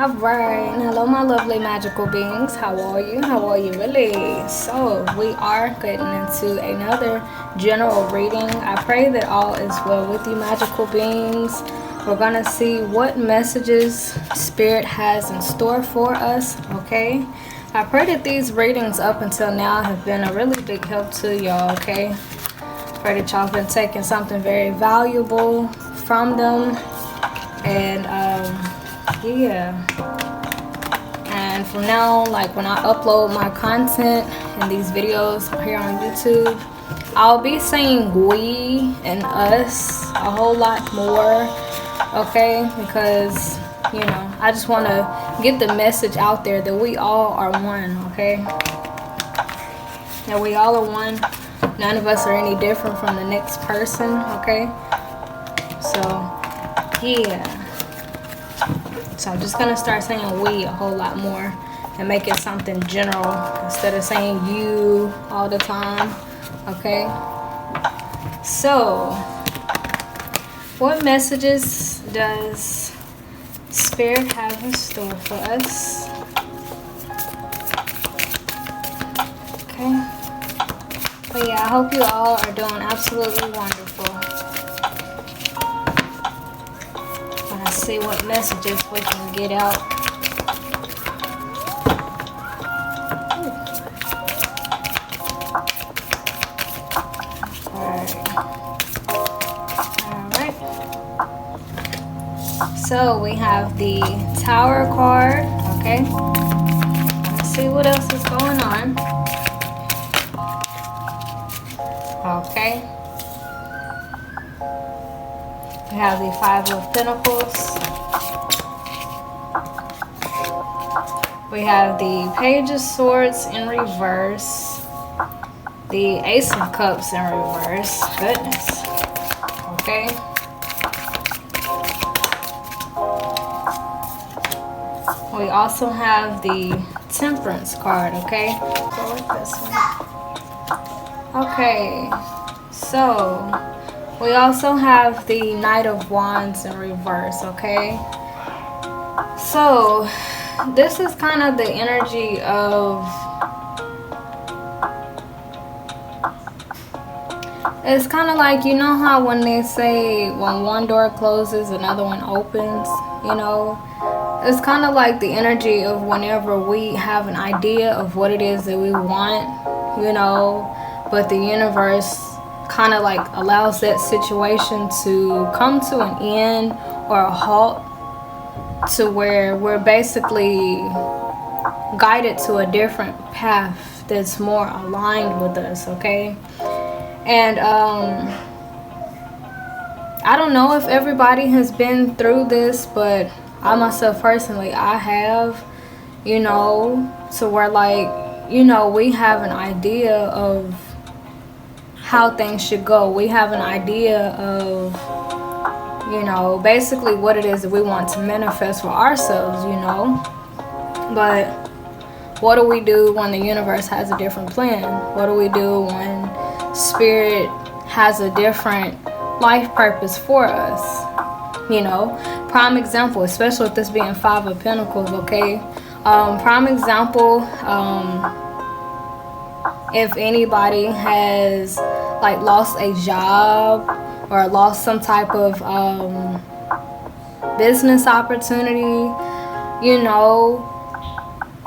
Alright, hello my lovely magical beings. How are you? How are you really? So we are getting into another general reading. I pray that all is well with you magical beings. We're gonna see what messages Spirit has in store for us, okay? I pray that these readings up until now have been a really big help to y'all, okay? Pray that y'all have been taking something very valuable from them. And yeah, and from now, like when I upload my content and these videos here on YouTube, I'll be saying we and us a whole lot more, okay? Because you know, I just want to get the message out there that we all are one, okay? That we all are one. None of us are any different from the next person, okay? So yeah, so I'm just gonna start saying we a whole lot more and make it something general instead of saying you all the time, okay? So what messages does Spirit have in store for us? Okay, but yeah, I hope you all are doing absolutely wonderful. See what messages we can get out. Alright. So we have the Tower card, okay? Let's see what else is going on. Okay. We have the Five of Pentacles. We have the Page of Swords in reverse. The Ace of Cups in reverse. Goodness. Okay. We also have the Temperance card, okay? Go with this one. Okay. So we also have the Knight of Wands in reverse, okay? So this is kind of the energy of, it's kind of like, you know how when they say when one door closes another one opens, you know, it's kind of like the energy of whenever we have an idea of what it is that we want, you know, but the universe kind of like allows that situation to come to an end or a halt, to where we're basically guided to a different path that's more aligned with us, okay? And I don't know if everybody has been through this, but I myself personally, I have, you know, to where like, you know, we have an idea of how things should go. We have an idea of, you know, basically what it is that we want to manifest for ourselves, you know. But what do we do when the universe has a different plan? What do we do when Spirit has a different life purpose for us? You know, prime example, especially with this being Five of Pentacles, okay? Prime example, if anybody has like lost a job or lost some type of business opportunity, you know,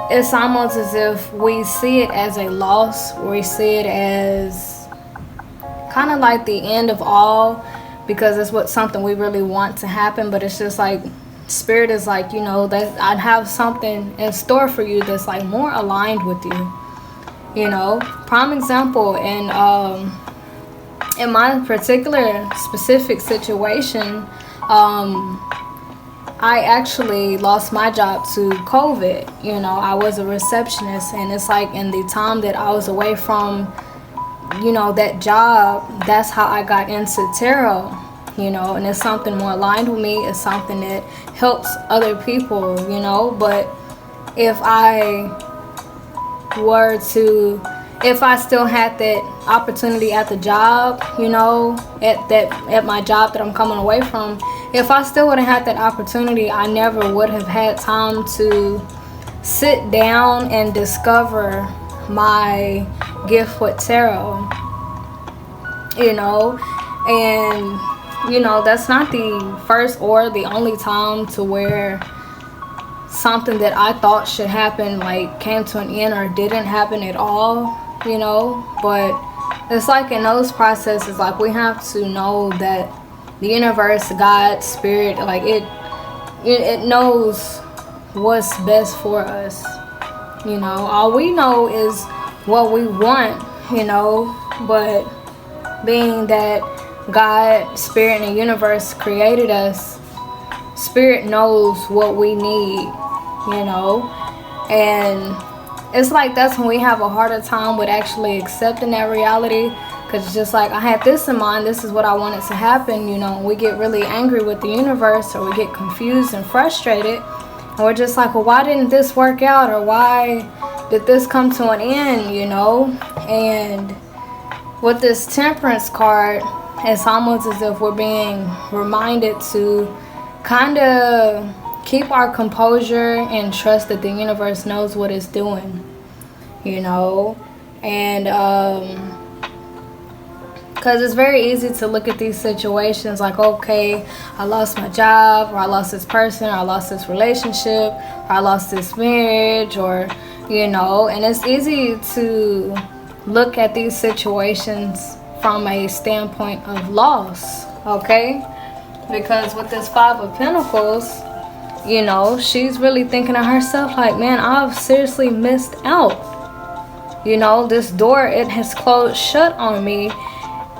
it's almost as if we see it as a loss. We see it as kind of like the end of all, because it's what something we really want to happen. But it's just like Spirit is like, you know, that I'd have something in store for you that's like more aligned with you, you know. Prime example, in my particular specific situation, I actually lost my job to COVID. You know, I was a receptionist, and it's like in the time that I was away from, you know, that job, that's how I got into tarot, you know, and it's something more aligned with me. It's something that helps other people, you know. But if if I still had that opportunity at the job, you know, at my job that I'm coming away from, if I still would have had that opportunity, I never would have had time to sit down and discover my gift with tarot, you know. And you know, that's not the first or the only time to where something that I thought should happen like came to an end or didn't happen at all, you know. But it's like in those processes, like we have to know that the universe, God, spirit, like it knows what's best for us, you know. All we know is what we want, you know. But being that God, spirit, and the universe created us, spirit knows what we need, you know. And it's like that's when we have a harder time with actually accepting that reality, because it's just like, I had this in mind, this is what I wanted to happen, you know. We get really angry with the universe, or we get confused and frustrated, and we're just like, well, why didn't this work out, or why did this come to an end, you know. And with this Temperance card, it's almost as if we're being reminded to kind of keep our composure and trust that the universe knows what it's doing, you know. And because it's very easy to look at these situations like, okay, I lost my job, or I lost this person, or I lost this relationship, or I lost this marriage, or, you know. And it's easy to look at these situations from a standpoint of loss, okay? Because with this Five of Pentacles, you know, she's really thinking to herself like, man, I've seriously missed out. You know, this door, it has closed shut on me,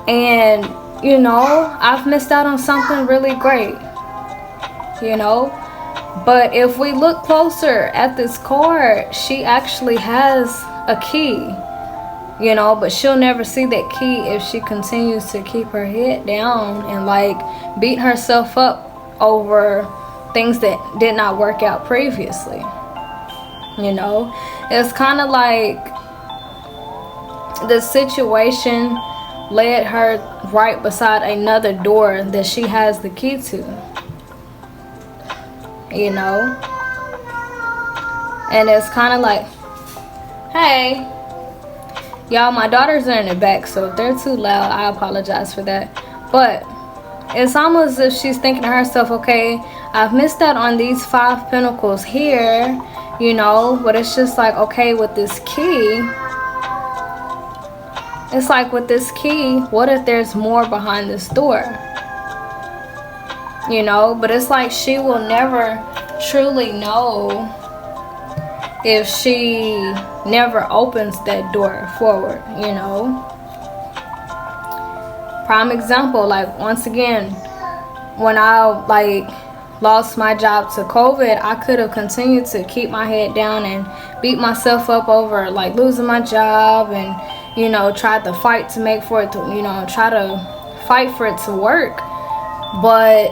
and, you know, I've missed out on something really great, you know. But if we look closer at this card, she actually has a key, you know, but she'll never see that key if she continues to keep her head down and like beat herself up over things that did not work out previously, you know. It's kind of like the situation led her right beside another door that she has the key to, you know. And it's kind of like, hey, y'all, my daughters are in the back, so if they're too loud, I apologize for that. But it's almost as if she's thinking to herself, okay, I've missed out on these Five Pentacles here, you know. But it's just like, okay, with this key, it's like, with this key, what if there's more behind this door, you know. But it's like she will never truly know if she never opens that door forward, you know. Prime example, like, once again, when I like lost my job to COVID, I could have continued to keep my head down and beat myself up over like losing my job, and, you know, tried to fight to make for it to, you know, try to fight for it to work. But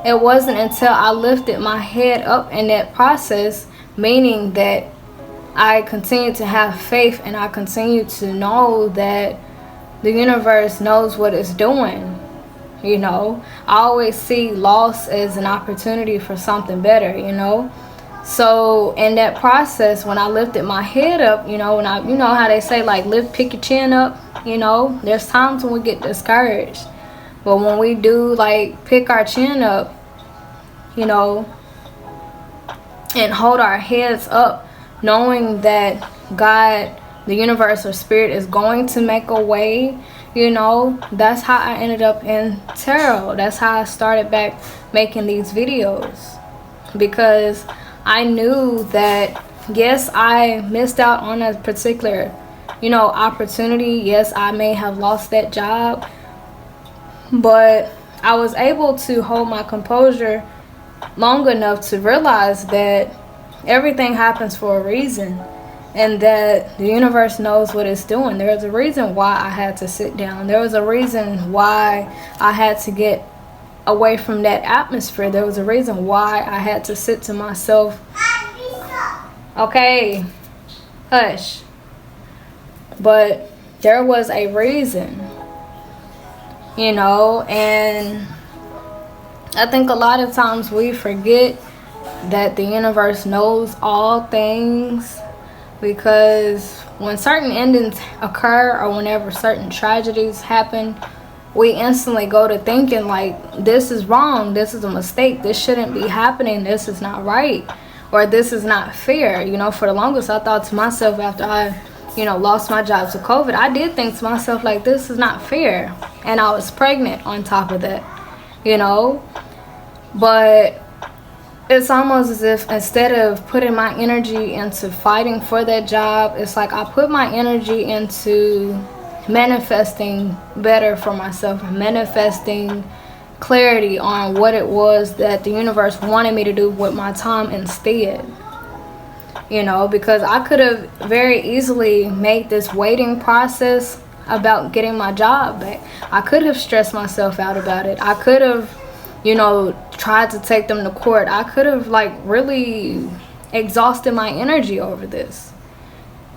it wasn't until I lifted my head up in that process, meaning that I continue to have faith and I continue to know that the universe knows what it's doing, you know. I always see loss as an opportunity for something better, you know. So in that process, when I lifted my head up, you know, when I, you know how they say like pick your chin up, you know, there's times when we get discouraged, but when we do like pick our chin up, you know, and hold our heads up, knowing that God, the universe, or spirit is going to make a way, you know. That's how I ended up in tarot. That's how I started back making these videos, because I knew that, yes, I missed out on a particular, you know, opportunity. Yes, I may have lost that job, but I was able to hold my composure long enough to realize that everything happens for a reason, and that the universe knows what it's doing. There was a reason why I had to sit down. There was a reason why I had to get away from that atmosphere. There was a reason why I had to sit to myself. Okay, hush. but there was a reason, and I think a lot of times we forget that the universe knows all things, because when certain endings occur or whenever certain tragedies happen, we instantly go to thinking like, this is wrong, this is a mistake, this shouldn't be happening, this is not right, or this is not fair. For the longest, I thought to myself after I lost my job to COVID, I did think to myself like, this is not fair. And I was pregnant on top of that, but it's almost as if instead of putting my energy into fighting for that job, it's like I put my energy into manifesting better for myself, manifesting clarity on what it was that the universe wanted me to do with my time instead. Because I could have very easily made this waiting process about getting my job back. I could have stressed myself out about it. I could have, tried to take them to court. I could have really exhausted my energy over this.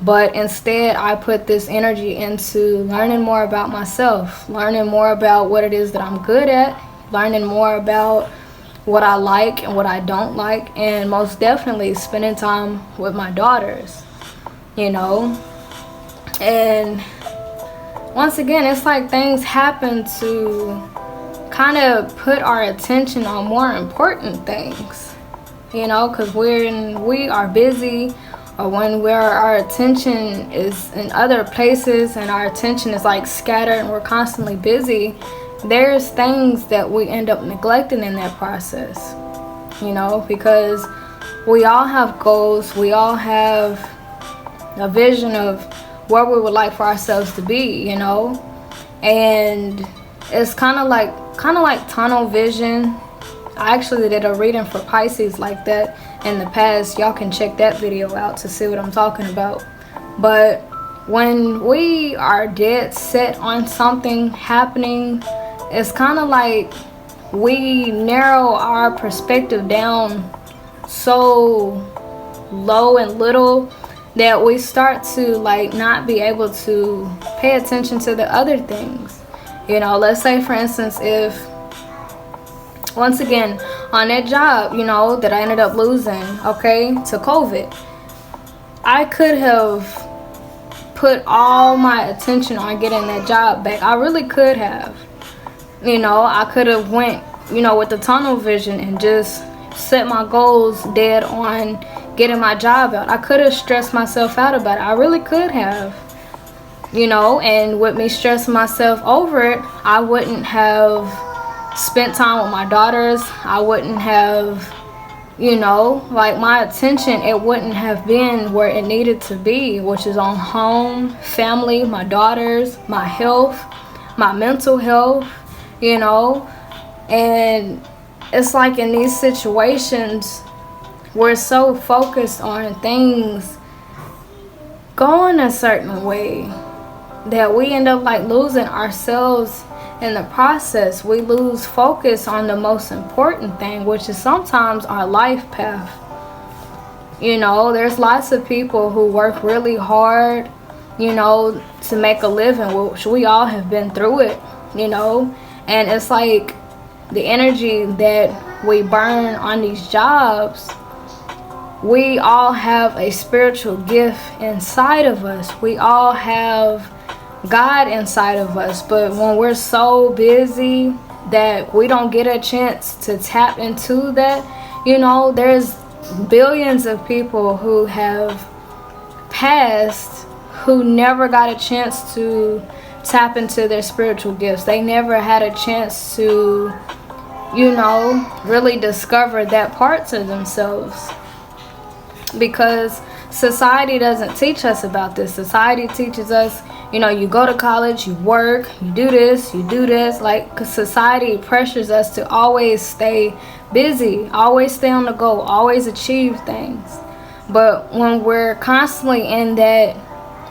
But instead, I put this energy into learning more about myself, learning more about what it is that I'm good at, learning more about what I like and what I don't like, and most definitely spending time with my daughters, And once again, it's like things happen to kind of put our attention on more important things, because we are busy, or when our attention is in other places and our attention is scattered and we're constantly busy, there's things that we end up neglecting in that process, because we all have goals, we all have a vision of where we would like for ourselves to be, and it's kind of like tunnel vision. I actually did a reading for Pisces like that in the past. Y'all can check that video out to see what I'm talking about. But when we are dead set on something happening, it's kind of like we narrow our perspective down so low and little that we start to not be able to pay attention to the other things. Let's say for instance, if once again on that job, that I ended up losing, to COVID, I could have put all my attention on getting that job back. I really could have. I could have went, with the tunnel vision and just set my goals dead on getting my job out. I could have stressed myself out about it. I really could have. And with me stressing myself over it, I wouldn't have spent time with my daughters. I wouldn't have, my attention, it wouldn't have been where it needed to be, which is on home, family, my daughters, my health, my mental health, and it's like in these situations, we're so focused on things going a certain way that we end up losing ourselves in the process. We lose focus on the most important thing, which is sometimes our life path. There's lots of people who work really hard, to make a living, which we all have been through it, and it's like the energy that we burn on these jobs. We all have a spiritual gift inside of us. We all have God inside of us, but when we're so busy that we don't get a chance to tap into that, there's billions of people who have passed who never got a chance to tap into their spiritual gifts. They never had a chance to, really discover that part to themselves, because society doesn't teach us about this. Society teaches us, you go to college, you work, you do this, cause society pressures us to always stay busy, always stay on the go, always achieve things. But when we're constantly in that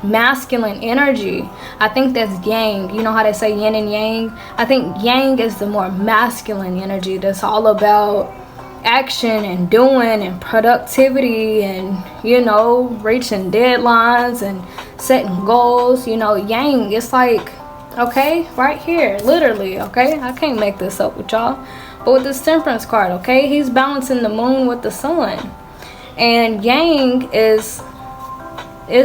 masculine energy, I think that's yang. You know how they say yin and yang? I think yang is the more masculine energy. That's all about action and doing and productivity and, you know, reaching deadlines and setting goals. You know, yang, it's like, okay, right here, literally, okay, I can't make this up with y'all. But with this temperance card, okay, he's balancing the moon with the sun, and yang is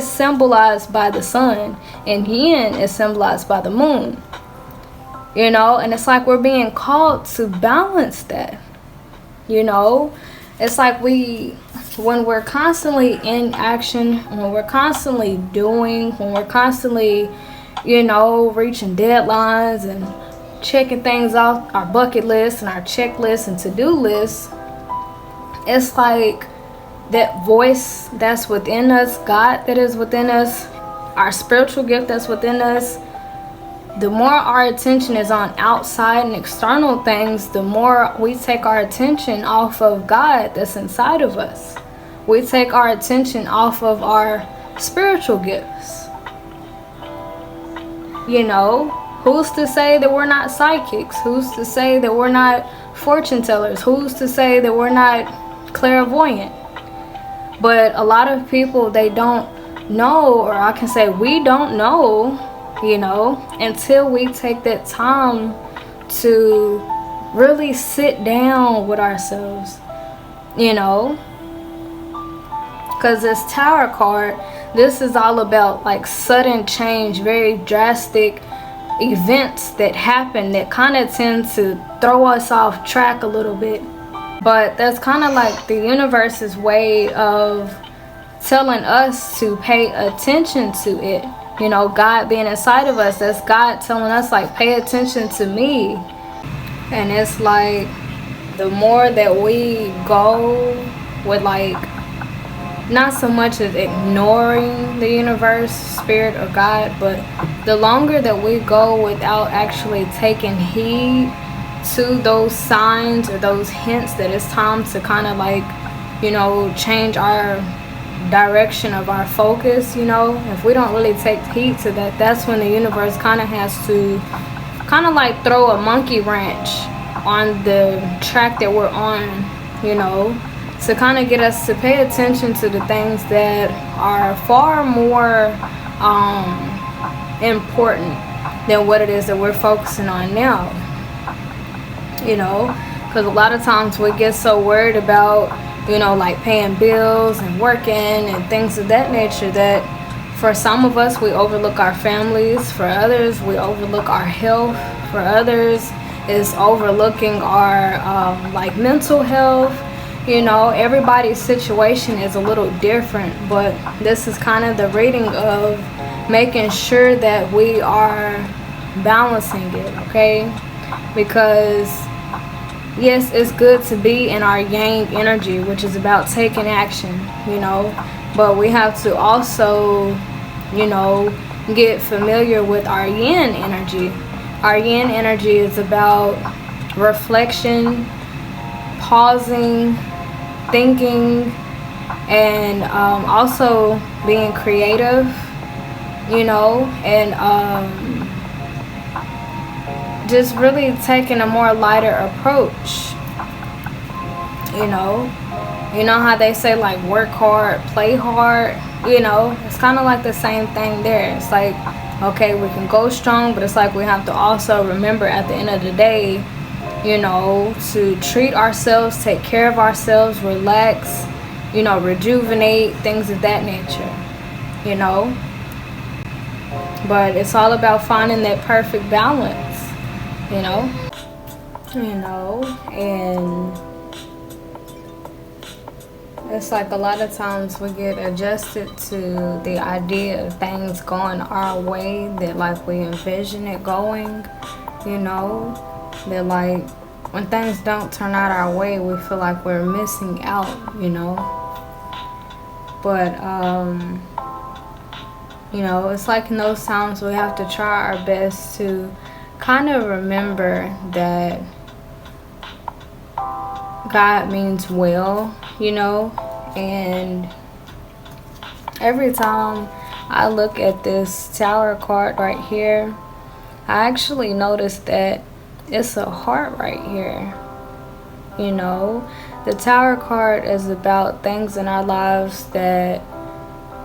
symbolized by the sun, and yin is symbolized by the moon. You know, and it's like we're being called to balance that. You know, it's like when we're constantly in action, when we're constantly doing, when we're constantly, you know, reaching deadlines and checking things off our bucket list and our checklist and to-do list, it's like that voice that's within us, God that is within us, our spiritual gift that's within us, the more our attention is on outside and external things, the more we take our attention off of God that's inside of us. We take our attention off of our spiritual gifts. You know, who's to say that we're not psychics? Who's to say that we're not fortune tellers? Who's to say that we're not clairvoyant? But a lot of people, they don't know, or I can say we don't know, you know, until we take that time to really sit down with ourselves, you know. Because this Tower card, this is all about like sudden change, very drastic events that happen that kind of tend to throw us off track a little bit. But that's kind of like the universe's way of telling us to pay attention to it. You know, God being inside of us, that's God telling us, like, pay attention to me. And it's like, the more that we go with, like, not so much as ignoring the universe, spirit, or God, but the longer that we go without actually taking heed to those signs or those hints that it's time to kind of, like, you know, change our direction of our focus, you know, if we don't really take heed to that, that's when the universe kind of has to kind of like throw a monkey wrench on the track that we're on, you know, to kind of get us to pay attention to the things that are far more important than what it is that we're focusing on now, you know, because a lot of times we get so worried about, you know, like paying bills and working and things of that nature, that for some of us we overlook our families, for others we overlook our health, for others is overlooking our like mental health. You know, everybody's situation is a little different, but this is kind of the reading of making sure that we are balancing it, okay? Because yes, it's good to be in our yang energy, which is about taking action, you know, but we have to also, you know, get familiar with our yin energy. Our yin energy is about reflection, pausing, thinking, and also being creative, you know, and just really taking a more lighter approach. You know how they say, like, work hard, play hard, you know, it's kind of like the same thing there. It's like, okay, we can go strong, but it's like we have to also remember at the end of the day, you know, to treat ourselves, take care of ourselves, relax, you know, rejuvenate, things of that nature, you know. But it's all about finding that perfect balance. You know, and it's like a lot of times we get adjusted to the idea of things going our way, that like we envision it going, you know, that like when things don't turn out our way, we feel like we're missing out, you know. But you know, it's like in those times we have to try our best to kind of remember that God means well, you know. And every time I look at this Tower card right here, I actually notice that it's a heart right here, you know. The Tower card is about things in our lives that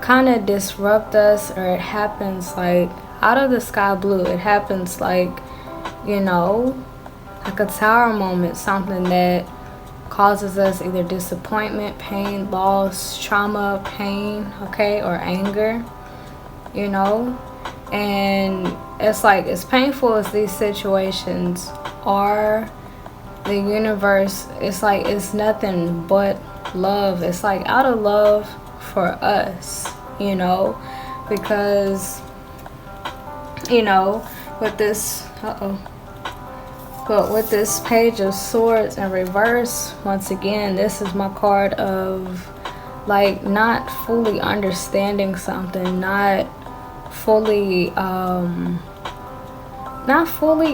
kind of disrupt us, or it happens like out of the sky blue. It happens like, you know, like a tower moment, something that causes us either disappointment, pain, loss, trauma, pain, okay, or anger, you know. And it's like, as painful as these situations are, the universe, it's like, it's nothing but love. It's like out of love for us, you know, because, you know, with this, but with this Page of Swords in reverse, once again, this is my card of like not fully understanding something, not fully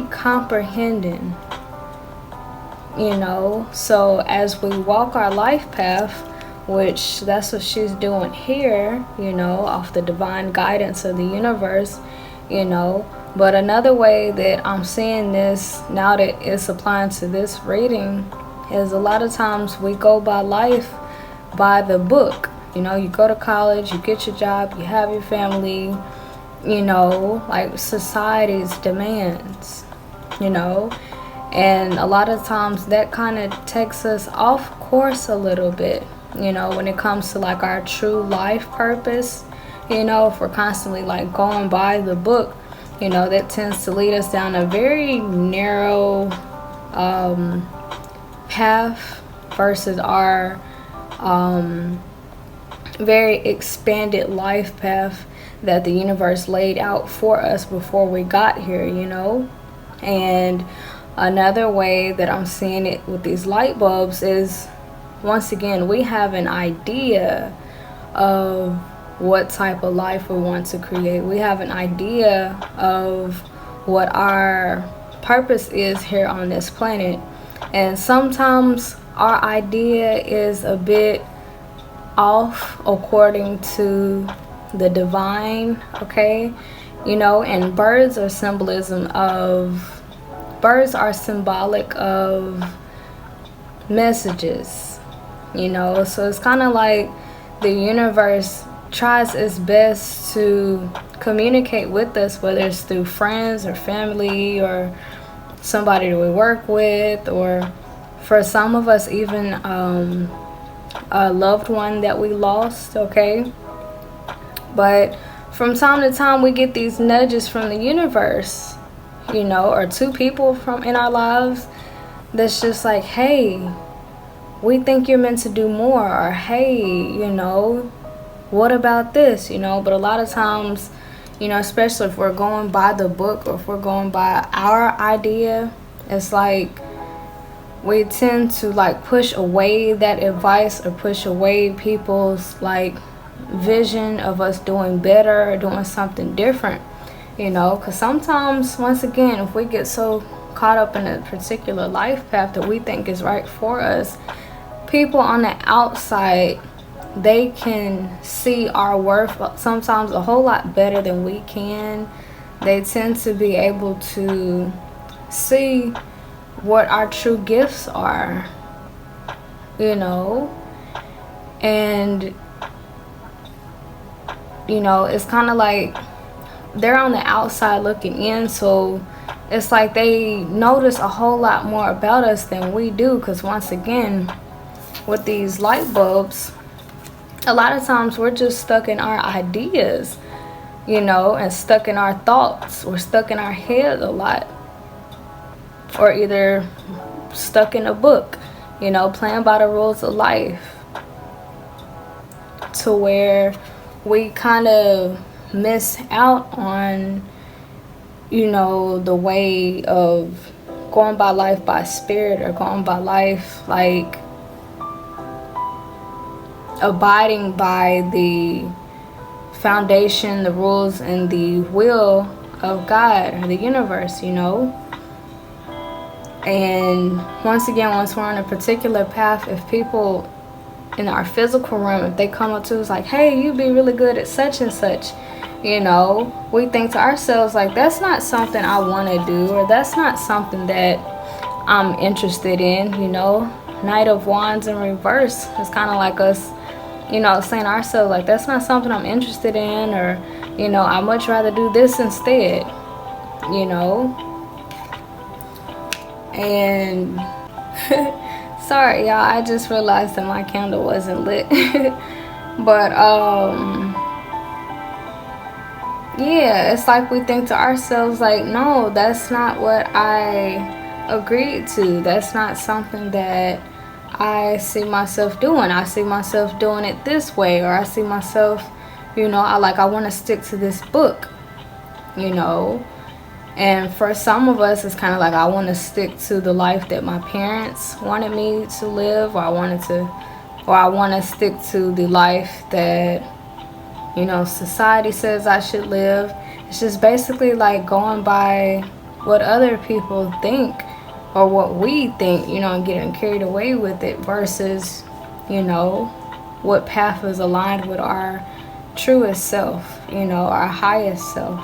comprehending, you know. So as we walk our life path, which that's what she's doing here, you know, off the divine guidance of the universe, you know. But another way that I'm seeing this now that it's applying to this reading is a lot of times we go by life by the book. You know, you go to college, you get your job, you have your family, you know, like society's demands, you know. And a lot of times that kind of takes us off course a little bit, you know, when it comes to like our true life purpose. You know, if we're constantly like going by the book, you know, that tends to lead us down a very narrow path versus our very expanded life path that the universe laid out for us before we got here, you know. And another way that I'm seeing it with these light bulbs is, once again, we have an idea of what type of life we want to create. We have an idea of what our purpose is here on this planet. And sometimes our idea is a bit off according to the divine, okay? You know, and birds are symbolic of messages, you know. So it's kind of like the universe tries its best to communicate with us, whether it's through friends or family or somebody that we work with, or for some of us even a loved one that we lost, okay? But from time to time we get these nudges from the universe, you know, or two people from in our lives that's just like, hey, we think you're meant to do more, or hey, you know, what about this, you know. But a lot of times, you know, especially if we're going by the book or if we're going by our idea, it's like we tend to like push away that advice or push away people's like vision of us doing better or doing something different, you know. Because sometimes, once again, if we get so caught up in a particular life path that we think is right for us, people on the outside, they can see our worth sometimes a whole lot better than we can. They tend to be able to see what our true gifts are, you know. And, you know, it's kind of like they're on the outside looking in, so it's like they notice a whole lot more about us than we do. Because once again, with these light bulbs, a lot of times we're just stuck in our ideas, you know, and stuck in our thoughts. We're stuck in our head a lot, or either stuck in a book, you know, playing by the rules of life, to where we kind of miss out on, you know, the way of going by life by spirit, or going by life like abiding by the foundation, the rules, and the will of God or the universe, you know. And once again, once we're on a particular path, if people in our physical realm, if they come up to us like, hey, you'd be really good at such and such, you know, we think to ourselves like, that's not something I want to do, or that's not something that I'm interested in, you know. Knight of Wands in reverse. It's kind of like us, saying to ourselves, like, that's not something I'm interested in, or, I'd much rather do this instead, And sorry, y'all, I just realized that my candle wasn't lit. But, yeah, it's like we think to ourselves, like, no, that's not what I agreed to. That's not something that I see myself doing. I see myself doing it this way, or I see myself, I want to stick to this book, And for some of us, it's kind of like, I want to stick to the life that my parents wanted me to live, or I want to stick to the life that, society says I should live. It's just basically like going by what other people think, or what we think, and getting carried away with it, versus, what path is aligned with our truest self, our highest self,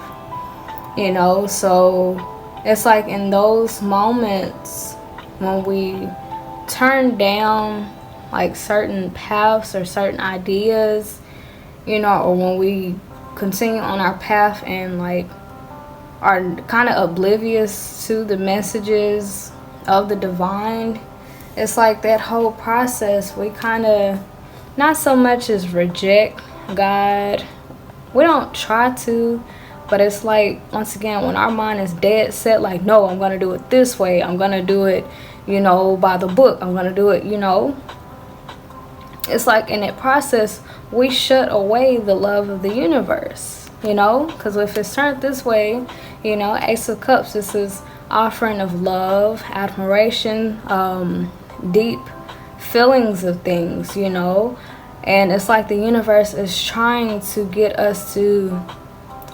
So it's like in those moments when we turn down like certain paths or certain ideas, or when we continue on our path and like are kind of oblivious to the messages of the divine, it's like that whole process, we kind of not so much as reject God. We don't try to, but it's like, once again, when our mind is dead set, like, no, I'm going to do it this way. I'm going to do it, by the book. I'm going to do it, It's like in that process, we shut away the love of the universe, because if it's turned this way, Ace of Cups, this is offering of love, admiration, deep feelings of things, and it's like the universe is trying to get us to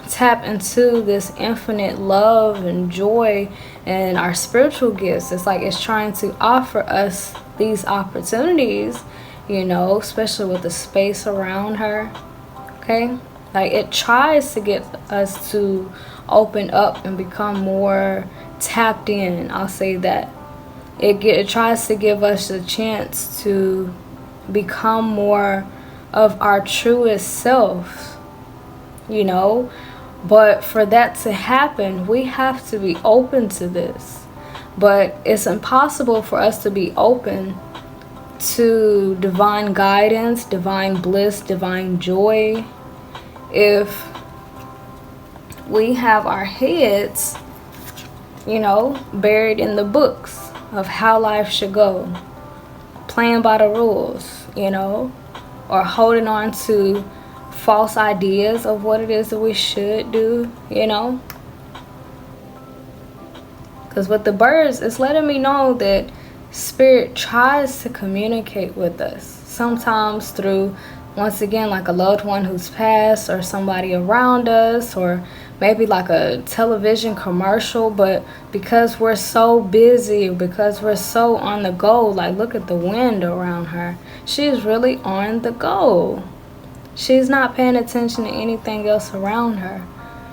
tap into this infinite love and joy and our spiritual gifts. It's like it's trying to offer us these opportunities, especially with the space around her. Okay, like it tries to get us to open up and become more tapped in. I'll say that it tries to give us a chance to become more of our truest self, but for that to happen, we have to be open to this. But it's impossible for us to be open to divine guidance, divine bliss, divine joy, if we have our heads, buried in the books of how life should go, playing by the rules, or holding on to false ideas of what it is that we should do, Because with the birds, it's letting me know that Spirit tries to communicate with us, sometimes through, once again, like a loved one who's passed, or somebody around us, or maybe like a television commercial. But because we're so busy, because we're so on the go, like look at the wind around her, she's really on the go. She's not paying attention to anything else around her.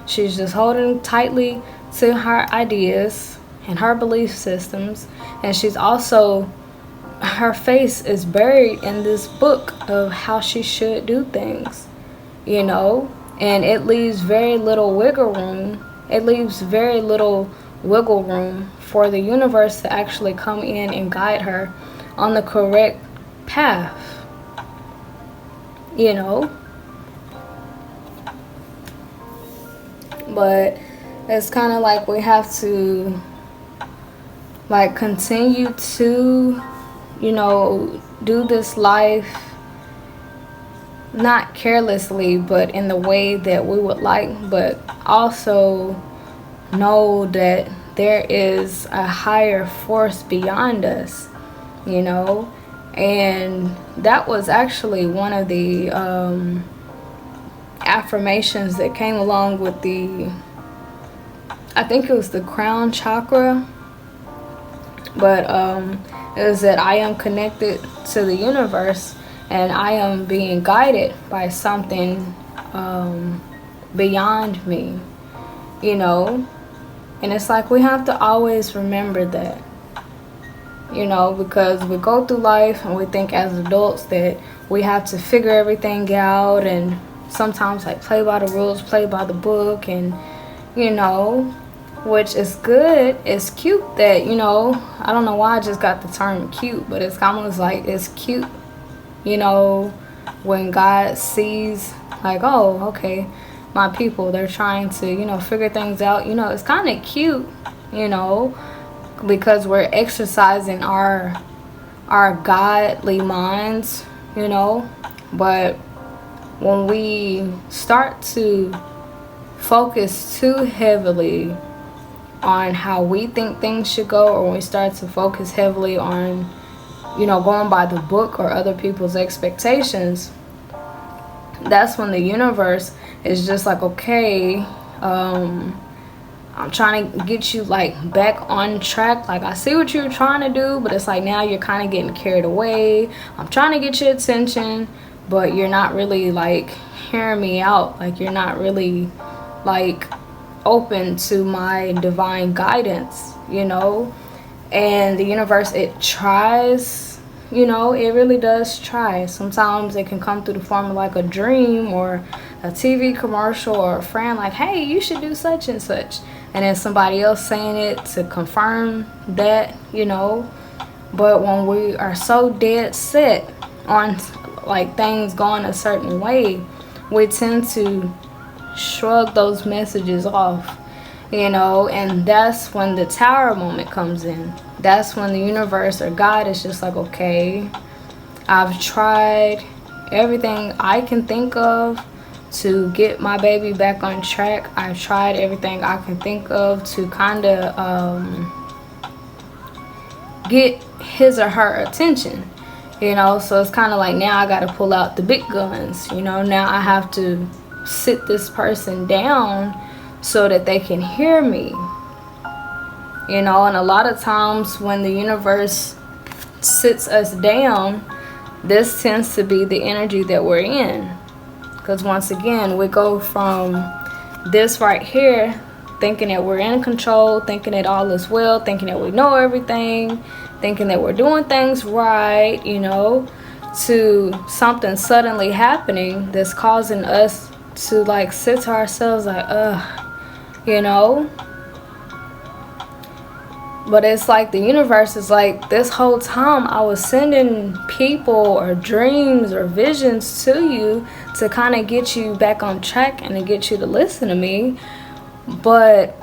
She's just holding tightly to her ideas and her belief systems, and she's also, her face is buried in this book of how she should do things, and it leaves very little wiggle room. It leaves very little wiggle room for the universe to actually come in and guide her on the correct path, But it's kind of like we have to like continue to, do this life not carelessly, but in the way that we would like, but also know that there is a higher force beyond us, and that was actually one of the affirmations that came along with I think it was the crown chakra, but it was that I am connected to the universe, and I am being guided by something beyond me, and it's like we have to always remember that, you know, because we go through life and we think as adults that we have to figure everything out, and sometimes like play by the rules, play by the book, and you know, which is good. It's cute that, you know, I don't know why I just got the term cute, but it's almost like it's cute, you know, when God sees like, oh, okay, my people, they're trying to, you know, figure things out. You know, it's kind of cute, you know, because we're exercising our godly minds, you know. But when we start to focus too heavily on how we think things should go, or when we start to focus heavily on, you know, going by the book or other people's expectations, that's when the universe is just like, okay, I'm trying to get you like back on track. Like, I see what you're trying to do, but it's like now you're kind of getting carried away. I'm trying to get your attention, but you're not really like hearing me out. Like, you're not really like open to my divine guidance, you know. And the universe, it tries, you know, it really does try. Sometimes it can come through the form of like a dream or a TV commercial, or a friend like, hey, you should do such and such, and then somebody else saying it to confirm that, you know. But when we are so dead set on like things going a certain way, we tend to shrug those messages off, you know. And that's when the tower moment comes in. That's when the universe or God is just like, okay, I've tried everything I can think of to get my baby back on track. I've tried everything I can think of to kind of get his or her attention, you know. So it's kind of like now I got to pull out the big guns, you know. Now I have to sit this person down so that they can hear me, you know. And a lot of times when the universe sits us down, this tends to be the energy that we're in. Because once again, we go from this right here, thinking that we're in control, thinking that all is well, thinking that we know everything, thinking that we're doing things right, you know, to something suddenly happening that's causing us to like sit to ourselves like, you know. But it's like the universe is like, this whole time I was sending people or dreams or visions to you to kind of get you back on track and to get you to listen to me. But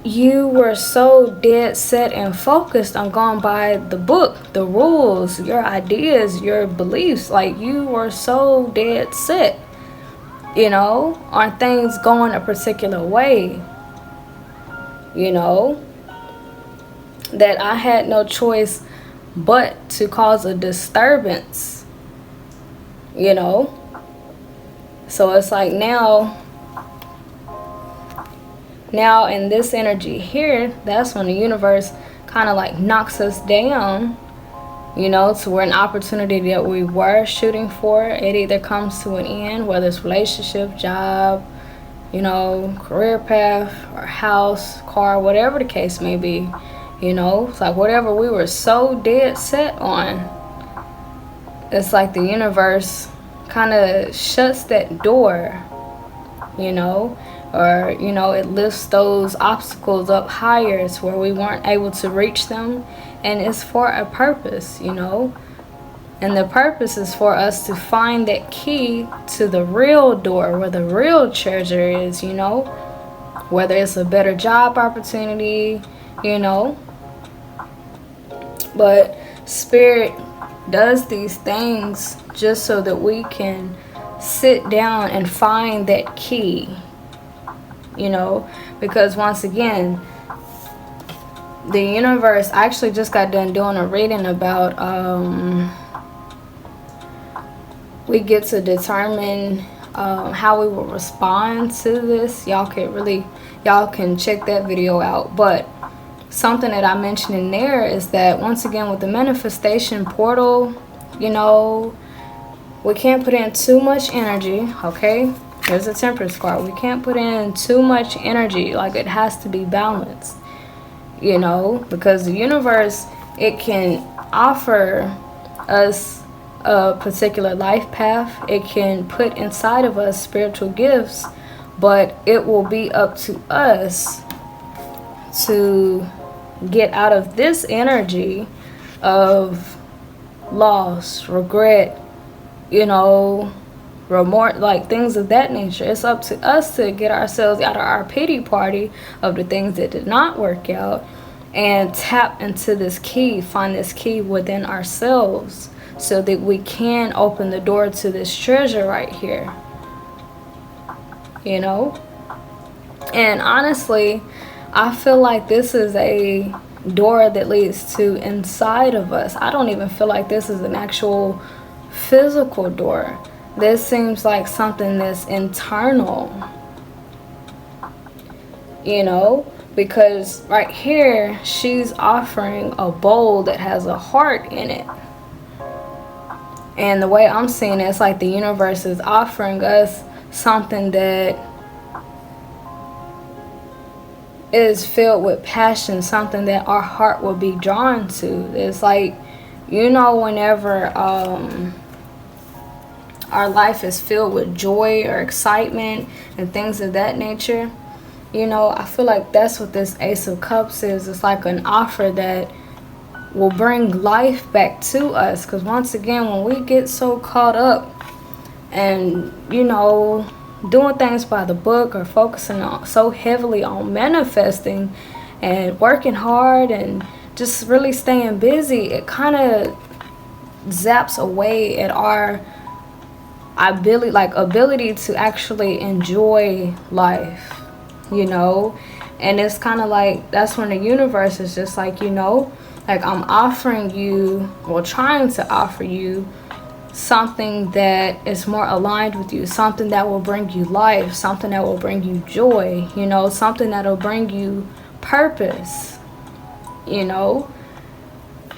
you were so dead set and focused on going by the book, the rules, your ideas, your beliefs. Like, you were so dead set, you know, on things going a particular way, you know, that I had no choice but to cause a disturbance, you know. So it's like now in this energy here, that's when the universe kind of like knocks us down, you know, to where an opportunity that we were shooting for, it either comes to an end, whether it's relationship, job, you know, career path, or house, car, whatever the case may be. You know, it's like whatever we were so dead set on, it's like the universe kind of shuts that door, you know, or, you know, it lifts those obstacles up higher to where we weren't able to reach them. And it's for a purpose, you know, and the purpose is for us to find that key to the real door where the real treasure is, you know, whether it's a better job opportunity, you know. But Spirit does these things just so that we can sit down and find that key, you know. Because once again, the universe, I actually just got done doing a reading about we get to determine how we will respond to this. Y'all can check that video out. But something that I mentioned in there is that once again with the manifestation portal, you know, we can't put in too much energy. Okay, here's a Temperance card. We can't put in too much energy. Like, it has to be balanced, you know, because the universe It can offer us a particular life path. It can put inside of us spiritual gifts, but it will be up to us to get out of this energy of loss, regret, remorse, like things of that nature. It's up to us to get ourselves out of our pity party of the things that did not work out and tap into this key, find this key within ourselves so that we can open the door to this treasure right here. And honestly, I feel like this is a door that leads to inside of us. I don't even feel like this is an actual physical door. This seems like something that's internal, because right here she's offering a bowl that has a heart in it. And the way I'm seeing it, it's like the universe is offering us something that is filled with passion, something that our heart will be drawn to. It's like, whenever our life is filled with joy or excitement and things of that nature, I feel like that's what this Ace of Cups is. It's like an offer that will bring life back to us. Because once again, when we get so caught up and, doing things by the book or focusing on so heavily on manifesting and working hard and just really staying busy, it kind of zaps away at our ability to actually enjoy life, and it's kind of like that's when the universe is just like, like I'm offering you, trying to offer you something that is more aligned with you, something that will bring you life, something that will bring you joy, something that will bring you purpose,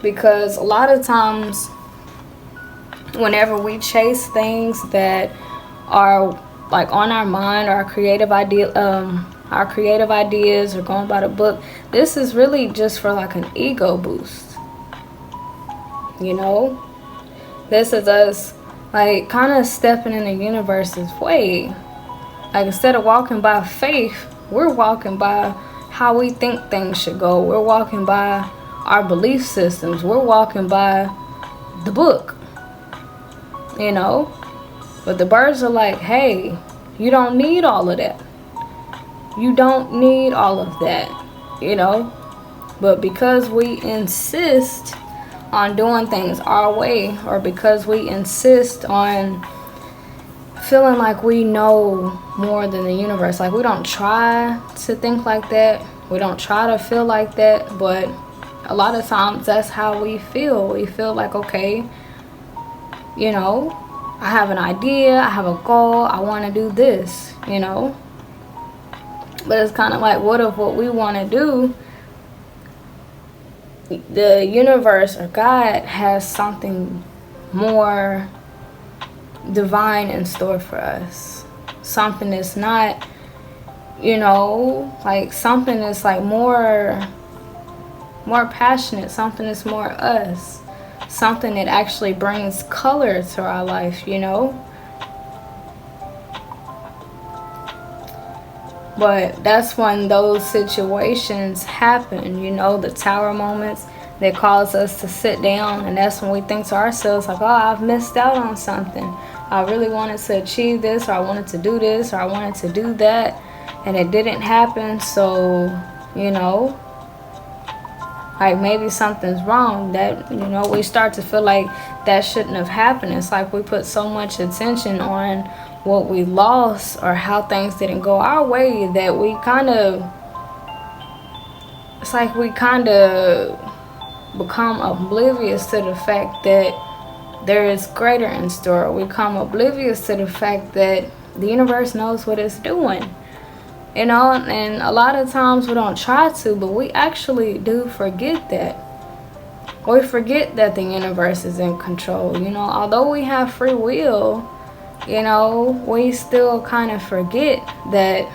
because a lot of times whenever we chase things that are like on our mind, our creative ideas or going by the book, this is really just for like an ego boost. This is us like kind of stepping in the universe's way. Like instead of walking by faith, we're walking by how we think things should go. We're walking by our belief systems. We're walking by the book, But the birds are like, hey, you don't need all of that. You don't need all of that, But because we insist on doing things our way, or because we insist on feeling like we know more than the universe, like we don't try to think like that, we don't try to feel like that, but a lot of times that's how we feel. We feel like, okay, I have an idea, I have a goal, I want to do this, But it's kind of like, what if what we want to do, the universe or God has something more divine in store for us? Something that's not, like something that's like more passionate, something that's more us, something that actually brings color to our life, But that's when those situations happen, the tower moments that cause us to sit down. And that's when we think to ourselves like, oh, I've missed out on something. I really wanted to achieve this, or I wanted to do this, or I wanted to do that, and it didn't happen. So, like maybe something's wrong. That, we start to feel like that shouldn't have happened. It's like we put so much attention on what we lost or how things didn't go our way that it's like we kind of become oblivious to the fact that there is greater in store. We become oblivious to the fact that the universe knows what it's doing, and a lot of times we don't try to, but we actually do forget that. We forget that the universe is in control. Although we have free will, we still kind of forget that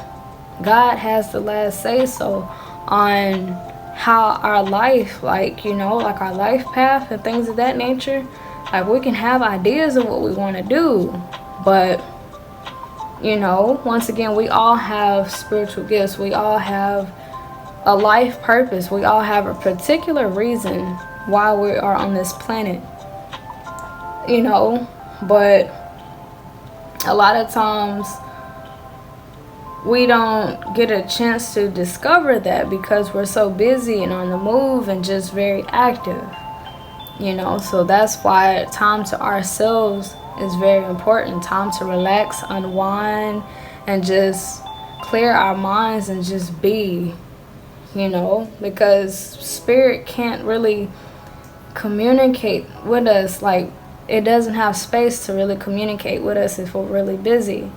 God has the last say so on how our life, like, like our life path and things of that nature, like we can have ideas of what we want to do, but once again, we all have spiritual gifts. We all have a life purpose. We all have a particular reason why we are on this planet, but a lot of times we don't get a chance to discover that because we're so busy and on the move and just very active, so that's why time to ourselves is very important. Time to relax, unwind, and just clear our minds and just be, because spirit can't really communicate with us. Like, it doesn't have space to really communicate with us if we're really busy,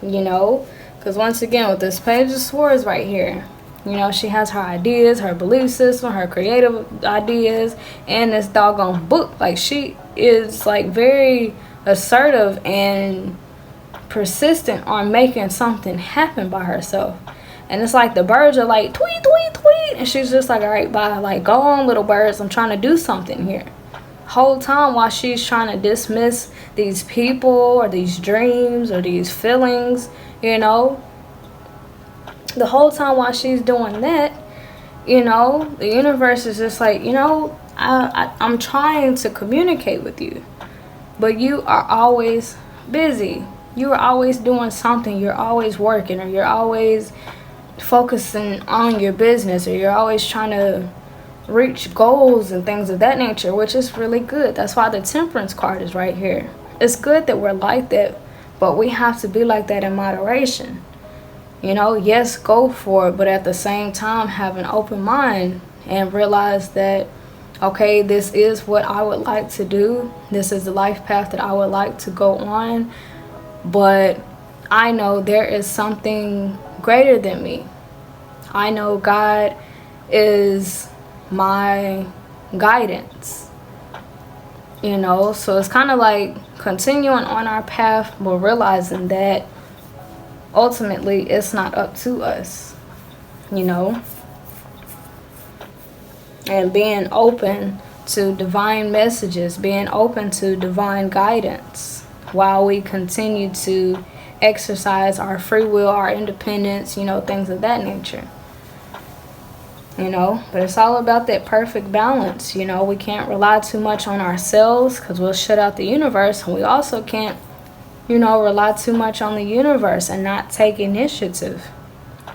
because once again, with this Page of Swords right here, she has her ideas, her belief system, her creative ideas, and this doggone book. Like, she is like very assertive and persistent on making something happen by herself. And it's like the birds are like, tweet, tweet, tweet, and she's just like, all right, bye. Like, go on, little birds, I'm trying to do something here. Whole time while she's trying to dismiss these people or these dreams or these feelings, the whole time while she's doing that, the universe is just like, I'm trying to communicate with you, but you are always busy. You are always doing something. You're always working, or you're always focusing on your business, or you're always trying to reach goals and things of that nature, which is really good. That's why the Temperance card is right here. It's good that we're like that, but we have to be like that in moderation. Yes, go for it, but at the same time, have an open mind and realize that, okay, this is what I would like to do. This is the life path that I would like to go on, but I know there is something greater than me. I know God is my guidance, so it's kind of like continuing on our path, but realizing that ultimately it's not up to us, and being open to divine messages, being open to divine guidance while we continue to exercise our free will, our independence, things of that nature. But it's all about that perfect balance. We can't rely too much on ourselves because we'll shut out the universe, and we also can't rely too much on the universe and not take initiative.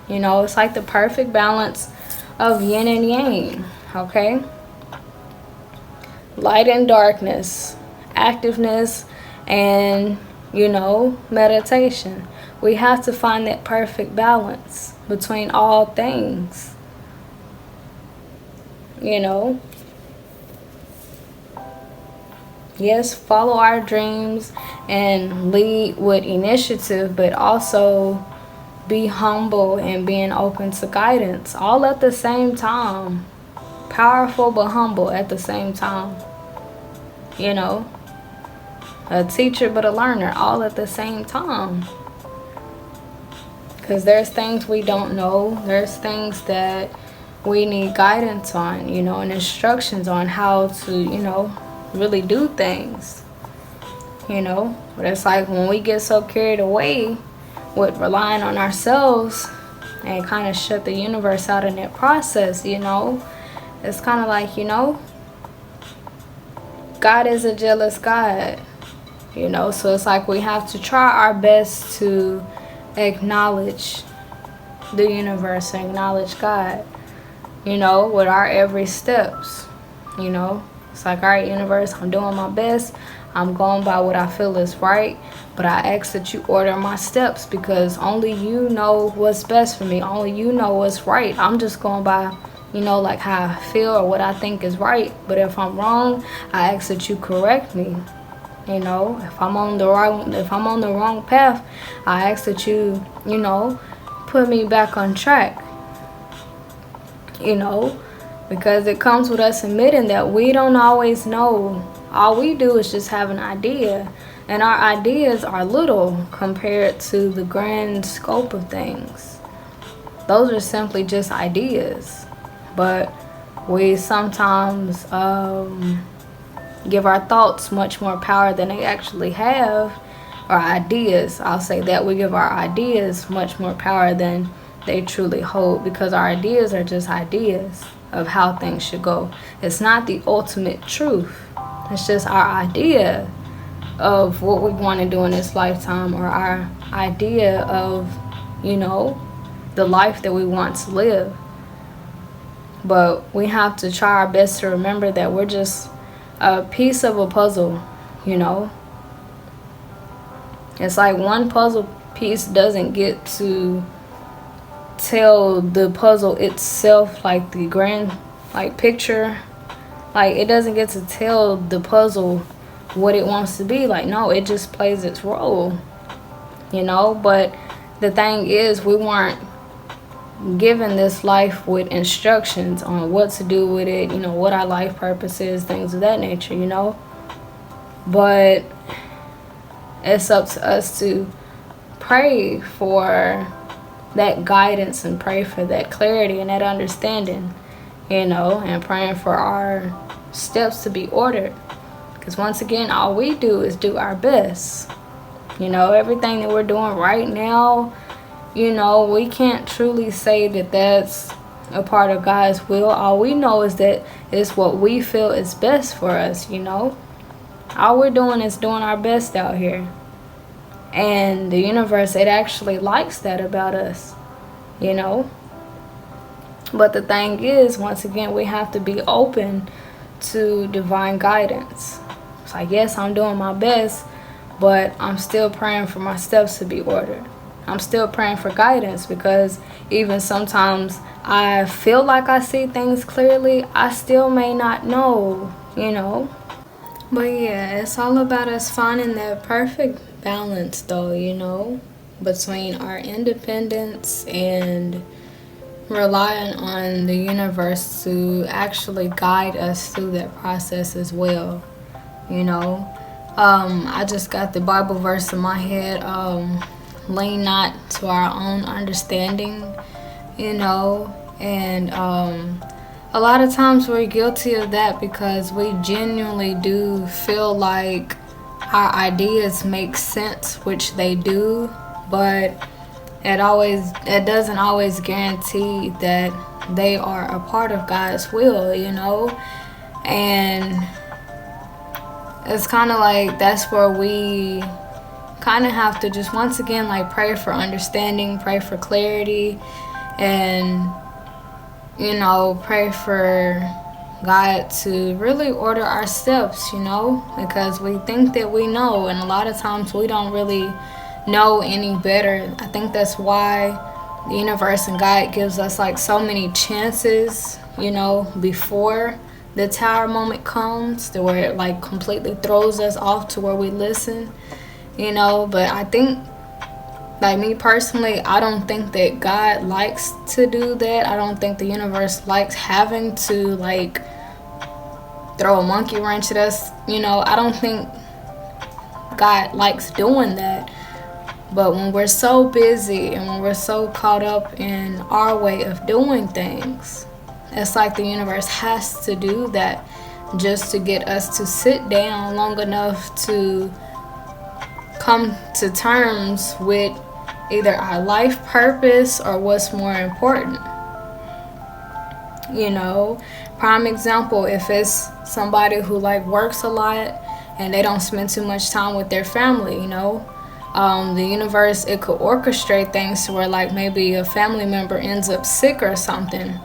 It's like the perfect balance of yin and yang, okay? Light and darkness, activeness, and, meditation. We have to find that perfect balance between all things, Yes, follow our dreams and lead with initiative, but also be humble and being open to guidance, all at the same time. Powerful but humble at the same time. A teacher but a learner, all at the same time. Because there's things we don't know. There's things that we need guidance on, and instructions on how to, really do things, But it's like when we get so carried away with relying on ourselves and kind of shut the universe out in that process, it's kind of like, God is a jealous God, so it's like we have to try our best to acknowledge the universe, acknowledge God, with our every steps, It's like, all right, universe, I'm doing my best. I'm going by what I feel is right. But I ask that you order my steps because only you know what's best for me. Only you know what's right. I'm just going by, like how I feel or what I think is right. But if I'm wrong, I ask that you correct me. If I'm on the wrong path, I ask that you, put me back on track. Because it comes with us admitting that we don't always know. All we do is just have an idea, and our ideas are little compared to the grand scope of things. those are simply just ideas. But we sometimes give our thoughts much more power than they actually have. Or ideas, I'll say that. We give our ideas much more power than they truly hold, because our ideas are just ideas of how things should go. It's not the ultimate truth. It's just our idea of what we want to do in this lifetime, or our idea of, the life that we want to live. But we have to try our best to remember that we're just a piece of a puzzle, It's like one puzzle piece doesn't get to tell the puzzle itself, like the grand picture. Like, it doesn't get to tell the puzzle what it wants to be. Like, no, it just plays its role, But the thing is, we weren't given this life with instructions on what to do with it, what our life purpose is, things of that nature, But it's up to us to pray for that guidance and pray for that clarity and that understanding, and praying for our steps to be ordered. Because once again, all we do is do our best. Everything that we're doing right now, we can't truly say that that's a part of God's will. All we know is that it's what we feel is best for us, All we're doing is doing our best out here. And the universe, it actually likes that about us, But the thing is, once again, we have to be open to divine guidance. It's like, yes, I'm doing my best, but I'm still praying for my steps to be ordered. I'm still praying for guidance, because even sometimes I feel like I see things clearly, I still may not know, But yeah, it's all about us finding that perfect balance, though, between our independence and relying on the universe to actually guide us through that process as well, I just got the Bible verse in my head, lean not to our own understanding, and a lot of times we're guilty of that, because we genuinely do feel like our ideas make sense, which they do, but it doesn't always guarantee that they are a part of God's will, and it's kind of like that's where we kind of have to just once again pray for understanding, pray for clarity, and pray for God to really order our steps, because we think that we know, and a lot of times we don't really know any better. I think that's why the universe and God gives us so many chances, before the tower moment comes, to where it completely throws us off to where we listen, But I think, me personally, I don't think that God likes to do that. I don't think the universe likes having to throw a monkey wrench at us. I don't think God likes doing that. But when we're so busy and when we're so caught up in our way of doing things, it's like the universe has to do that just to get us to sit down long enough to come to terms with either our life purpose or what's more important. Prime example, if it's somebody who works a lot and they don't spend too much time with their family, the universe, it could orchestrate things to where maybe a family member ends up sick or something,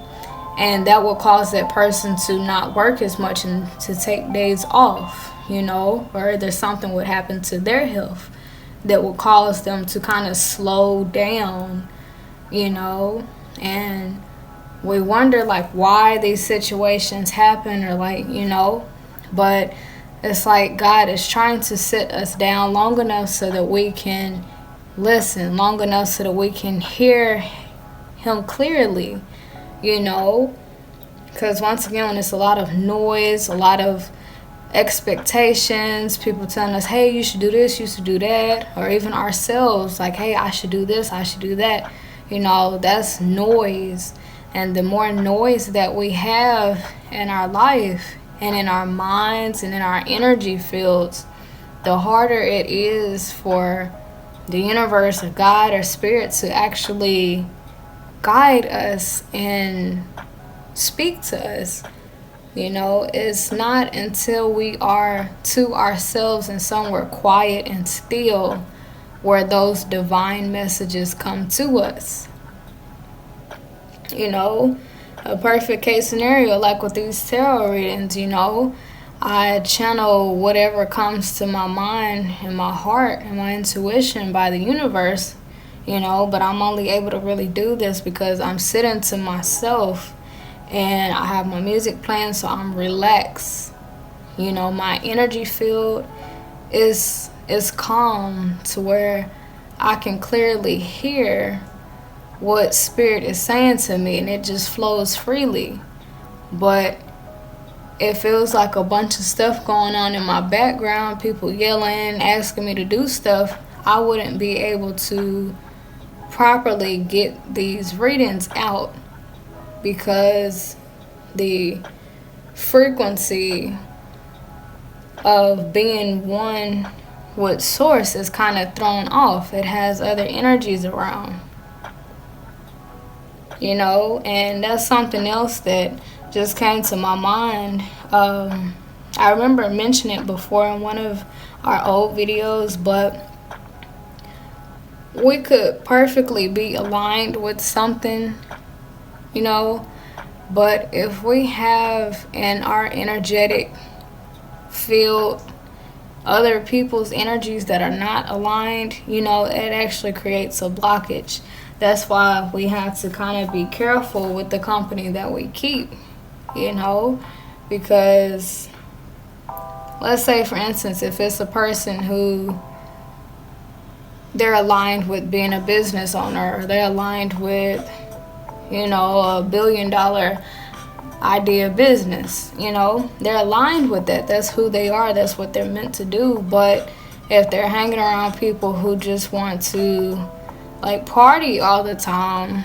and that will cause that person to not work as much and to take days off, or there's something would happen to their health that will cause them to kind of slow down, and we wonder why these situations happen, or but it's God is trying to sit us down long enough so that we can listen, long enough so that we can hear him clearly, because once again, when it's a lot of noise, a lot of expectations, people telling us, hey, you should do this, you should do that, or even ourselves, hey, I should do this, I should do that, That's noise. And the more noise that we have in our life and in our minds and in our energy fields, the harder it is for the universe or God or spirit to actually guide us and speak to us. It's not until we are to ourselves and somewhere quiet and still where those divine messages come to us. A perfect case scenario, like with these tarot readings, I channel whatever comes to my mind and my heart and my intuition by the universe, but I'm only able to really do this because I'm sitting to myself and I have my music playing, so I'm relaxed. My energy field is calm to where I can clearly hear what spirit is saying to me, and it just flows freely. But if it was like a bunch of stuff going on in my background, people yelling, asking me to do stuff, I wouldn't be able to properly get these readings out, because the frequency of being one with source is kind of thrown off. It has other energies around. And that's something else that just came to my mind. I remember mentioning it before in one of our old videos, but we could perfectly be aligned with something, but if we have in our energetic field other people's energies that are not aligned, it actually creates a blockage. That's why we have to kind of be careful with the company that we keep, because let's say, for instance, if it's a person who they're aligned with being a business owner, or they're aligned with, a $1 billion idea business, they're aligned with that. That's who they are. That's what they're meant to do. But if they're hanging around people who just want to party all the time,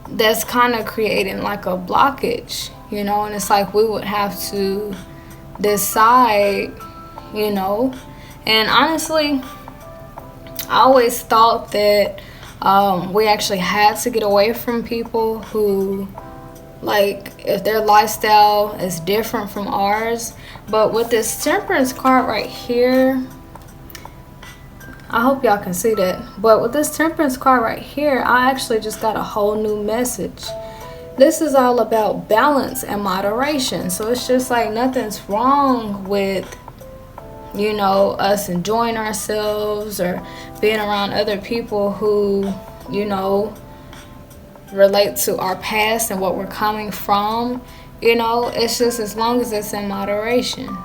that's kind of creating a blockage, and it's we would have to decide, and honestly, I always thought that we actually had to get away from people who, if their lifestyle is different from ours. But with this Temperance card right here, I hope y'all can see that. But with this Temperance card right here, I actually just got a whole new message. This is all about balance and moderation. So it's just nothing's wrong with, us enjoying ourselves or being around other people who, relate to our past and what we're coming from. It's just as long as it's in moderation,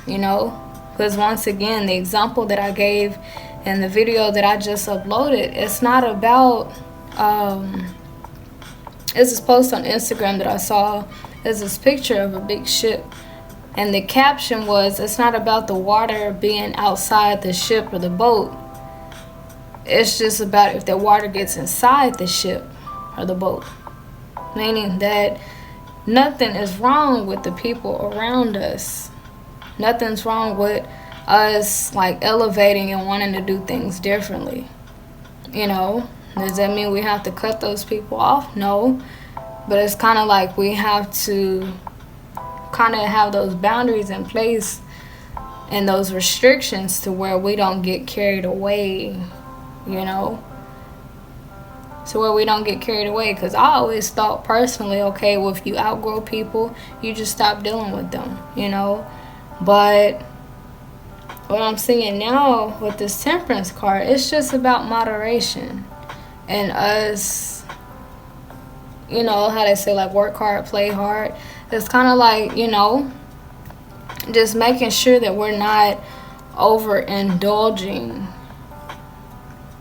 Because once again, the example that I gave in the video that I just uploaded, it's not about, it's this post on Instagram that I saw. There's this picture of a big ship. And the caption was, it's not about the water being outside the ship or the boat. It's just about if the water gets inside the ship or the boat. Meaning that nothing is wrong with the people around us. Nothing's wrong with us elevating and wanting to do things differently. Does that mean we have to cut those people off? No. But it's kind of we have to kind of have those boundaries in place and those restrictions to where we don't get carried away, to where we don't get carried away. Because I always thought personally, okay, well, if you outgrow people, you just stop dealing with them, But what I'm seeing now with this Temperance card, it's just about moderation and us, how they say, work hard, play hard. It's kind of just making sure that we're not overindulging,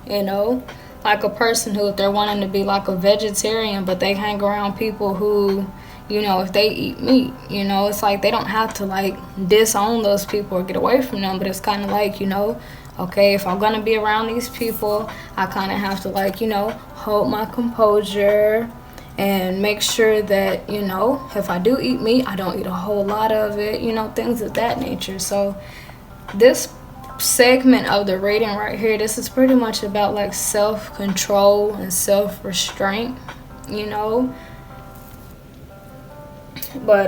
a person who, if they're wanting to be a vegetarian, but they hang around people who, you know, if they eat meat. You know, it's like they don't have to like disown those people or get away from them, but it's kind of like, you know, okay, if I'm gonna be around these people, I kind of have to like, you know, hold my composure and make sure that, you know, if I do eat meat, I don't eat a whole lot of it, you know, things of that nature. So this segment of the reading right here, this is pretty much about like self-control and self-restraint, you know. But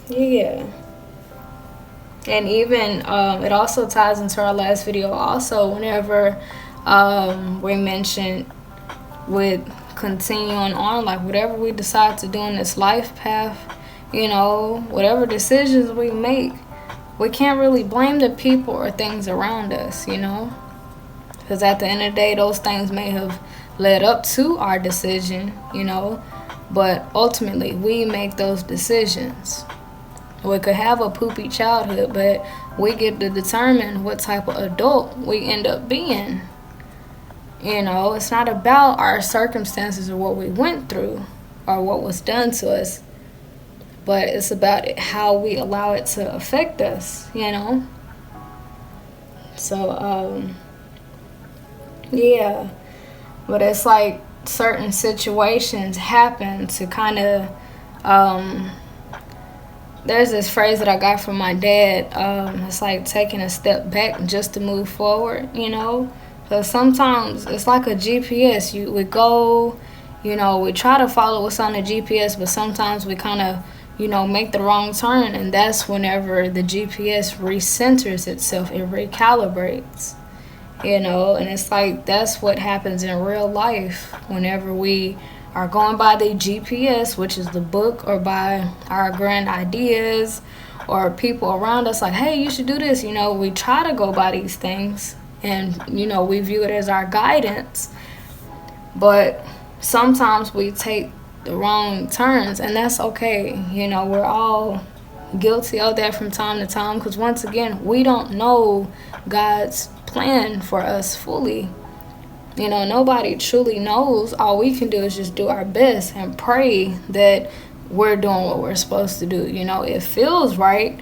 yeah, and even it also ties into our last video also, whenever we mentioned with continuing on, like whatever we decide to do in this life path, you know, whatever decisions we make, we can't really blame the people or things around us, you know, because at the end of the day, those things may have led up to our decision, you know, but ultimately we make those decisions. We could have a poopy childhood, but we get to determine what type of adult we end up being. You know, it's not about our circumstances or what we went through or what was done to us, but it's about how we allow it to affect us, you know. So, yeah, but it's like certain situations happen to kind of, there's this phrase that I got from my dad, it's like taking a step back just to move forward, you know. So sometimes it's like a GPS. We go, you know, we try to follow what's on the GPS, but sometimes we kind of, you know, make the wrong turn, and that's whenever the GPS recenters itself, it recalibrates, you know. And it's like that's what happens in real life whenever we are going by the GPS, which is the book, or by our grand ideas or people around us like, hey, you should do this, you know. We try to go by these things, and, you know, we view it as our guidance, but sometimes we take the wrong turns, and that's okay. You know, we're all guilty of that from time to time, because once again, we don't know God's plan for us fully. You know, nobody truly knows. All we can do is just do our best and pray that we're doing what we're supposed to do. You know, it feels right,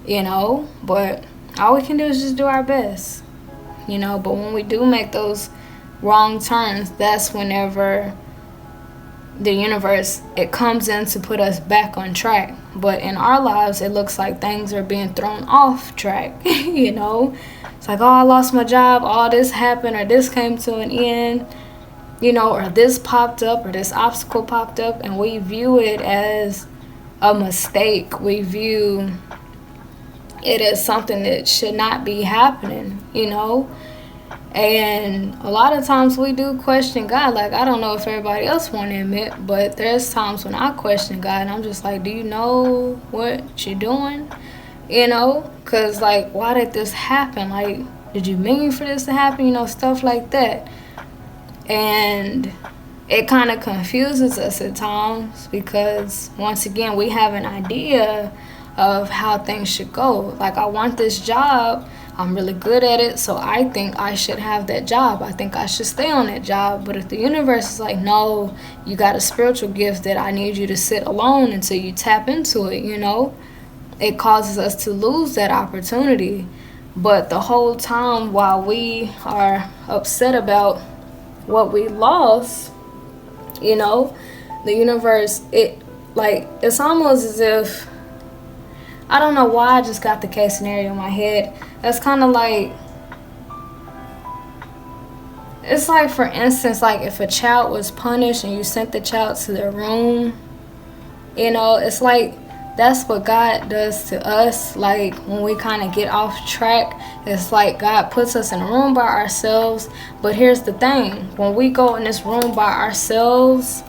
you know, but all we can do is just do our best. You know, but when we do make those wrong turns, that's whenever the universe, it comes in to put us back on track. But in our lives, it looks like things are being thrown off track. You know, it's like, oh, I lost my job, all this happened, or this came to an end, you know, or this popped up, or this obstacle popped up, and we view it as a mistake. We view it as something that should not be happening, you know. And a lot of times we do question God. Like, I don't know if everybody else want to admit, but there's times when I question God, and I'm just like, do you know what you're doing? You know, because like, why did this happen? Like, did you mean for this to happen? You know, stuff like that. And it kind of confuses us at times, because once again, we have an idea of how things should go. Like, I want this job, I'm really good at it, so I think I should have that job. I think I should stay on that job. But if the universe is like, no, you got a spiritual gift that I need you to sit alone until you tap into it, you know, it causes us to lose that opportunity. But the whole time while we are upset about what we lost, you know, the universe, it's almost as if, I don't know why I just got the case scenario in my head. That's kind of like, it's like, for instance, like if a child was punished and you sent the child to their room, you know, it's like that's what God does to us. Like, when we kind of get off track, it's like God puts us in a room by ourselves. But here's the thing, when we go in this room by ourselves,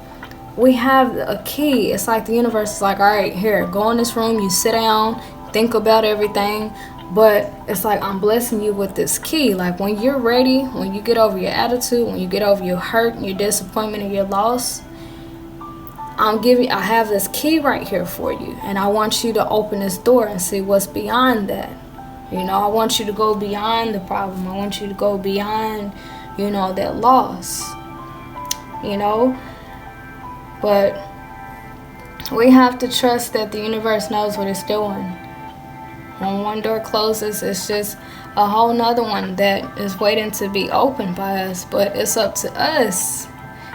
we have a key. It's like the universe is like, all right, here, go in this room, you sit down, think about everything. But it's like, I'm blessing you with this key. Like, when you're ready, when you get over your attitude, when you get over your hurt and your disappointment and your loss, I have this key right here for you. And I want you to open this door and see what's beyond that. You know, I want you to go beyond the problem. I want you to go beyond, you know, that loss. You know? But we have to trust that the universe knows what it's doing. When one door closes, it's just a whole nother one that is waiting to be opened by us. But it's up to us,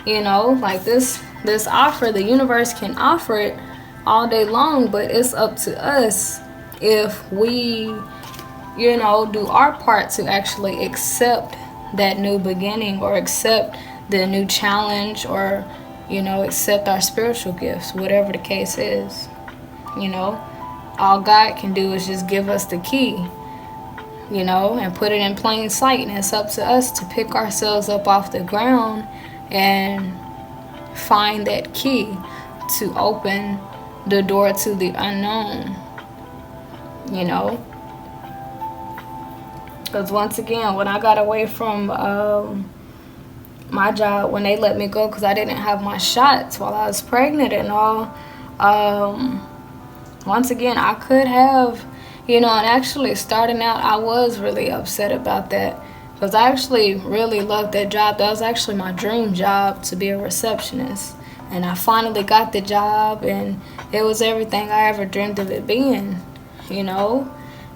like this offer. The universe can offer it all day long, but it's up to us if we, do our part to actually accept that new beginning, or accept the new challenge, or accept our spiritual gifts, whatever the case is. All God can do is just give us the key, and put it in plain sight. And it's up to us to pick ourselves up off the ground and find that key to open the door to the unknown. Because once again, when I got away from my job, when they let me go because I didn't have my shots while I was pregnant and all, once again, I could have, and actually starting out, I was really upset about that, because I actually really loved that job. That was actually my dream job, to be a receptionist. And I finally got the job, and it was everything I ever dreamed of it being,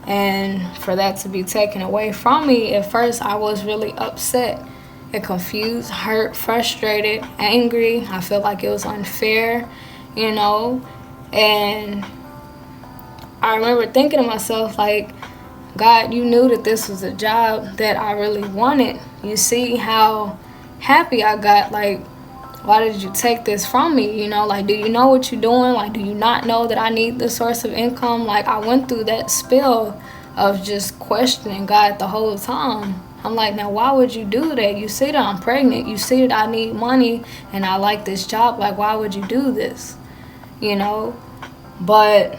And for that to be taken away from me, at first I was really upset and confused, hurt, frustrated, angry. I felt like it was unfair, And I remember thinking to myself, like, God, you knew that this was a job that I really wanted. You see how happy I got. Like, why did you take this from me? Like, do you know what you're doing? Like, do you not know that I need this source of income? Like, I went through that spell of just questioning God the whole time. I'm like, now, why would you do that? You see that I'm pregnant. You see that I need money and I like this job. Like, why would you do this? But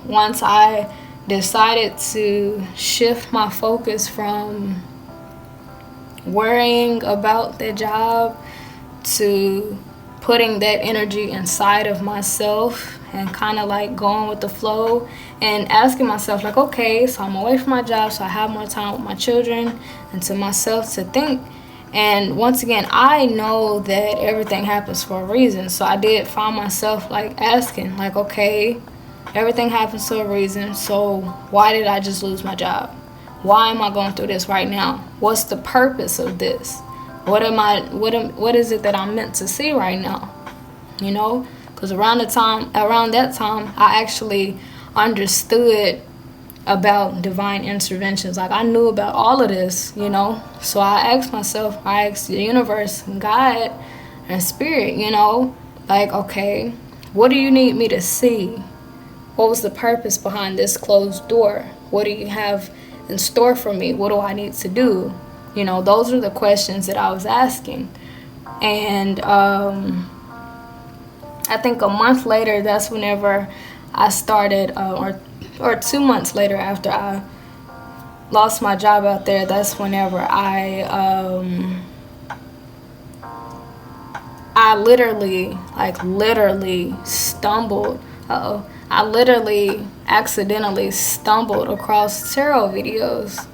once I decided to shift my focus from worrying about the job to putting that energy inside of myself and kind of like going with the flow and asking myself, like, okay, so I'm away from my job, so I have more time with my children, and to myself to think. And once again, I know that everything happens for a reason. So I did find myself like asking, like, okay, everything happens for a reason, so why did I just lose my job? Why am I going through this right now? What's the purpose of this? What is it that I'm meant to see right now? Because around that time, I actually understood about divine interventions. Like, I knew about all of this, So I asked the universe, God, and spirit, like, okay, what do you need me to see? What was the purpose behind this closed door? What do you have in store for me? What do I need to do? Those are the questions that I was asking. And I think a month later, that's whenever I started, or 2 months later after I lost my job out there, that's whenever I literally stumbled. I literally accidentally stumbled across tarot readings.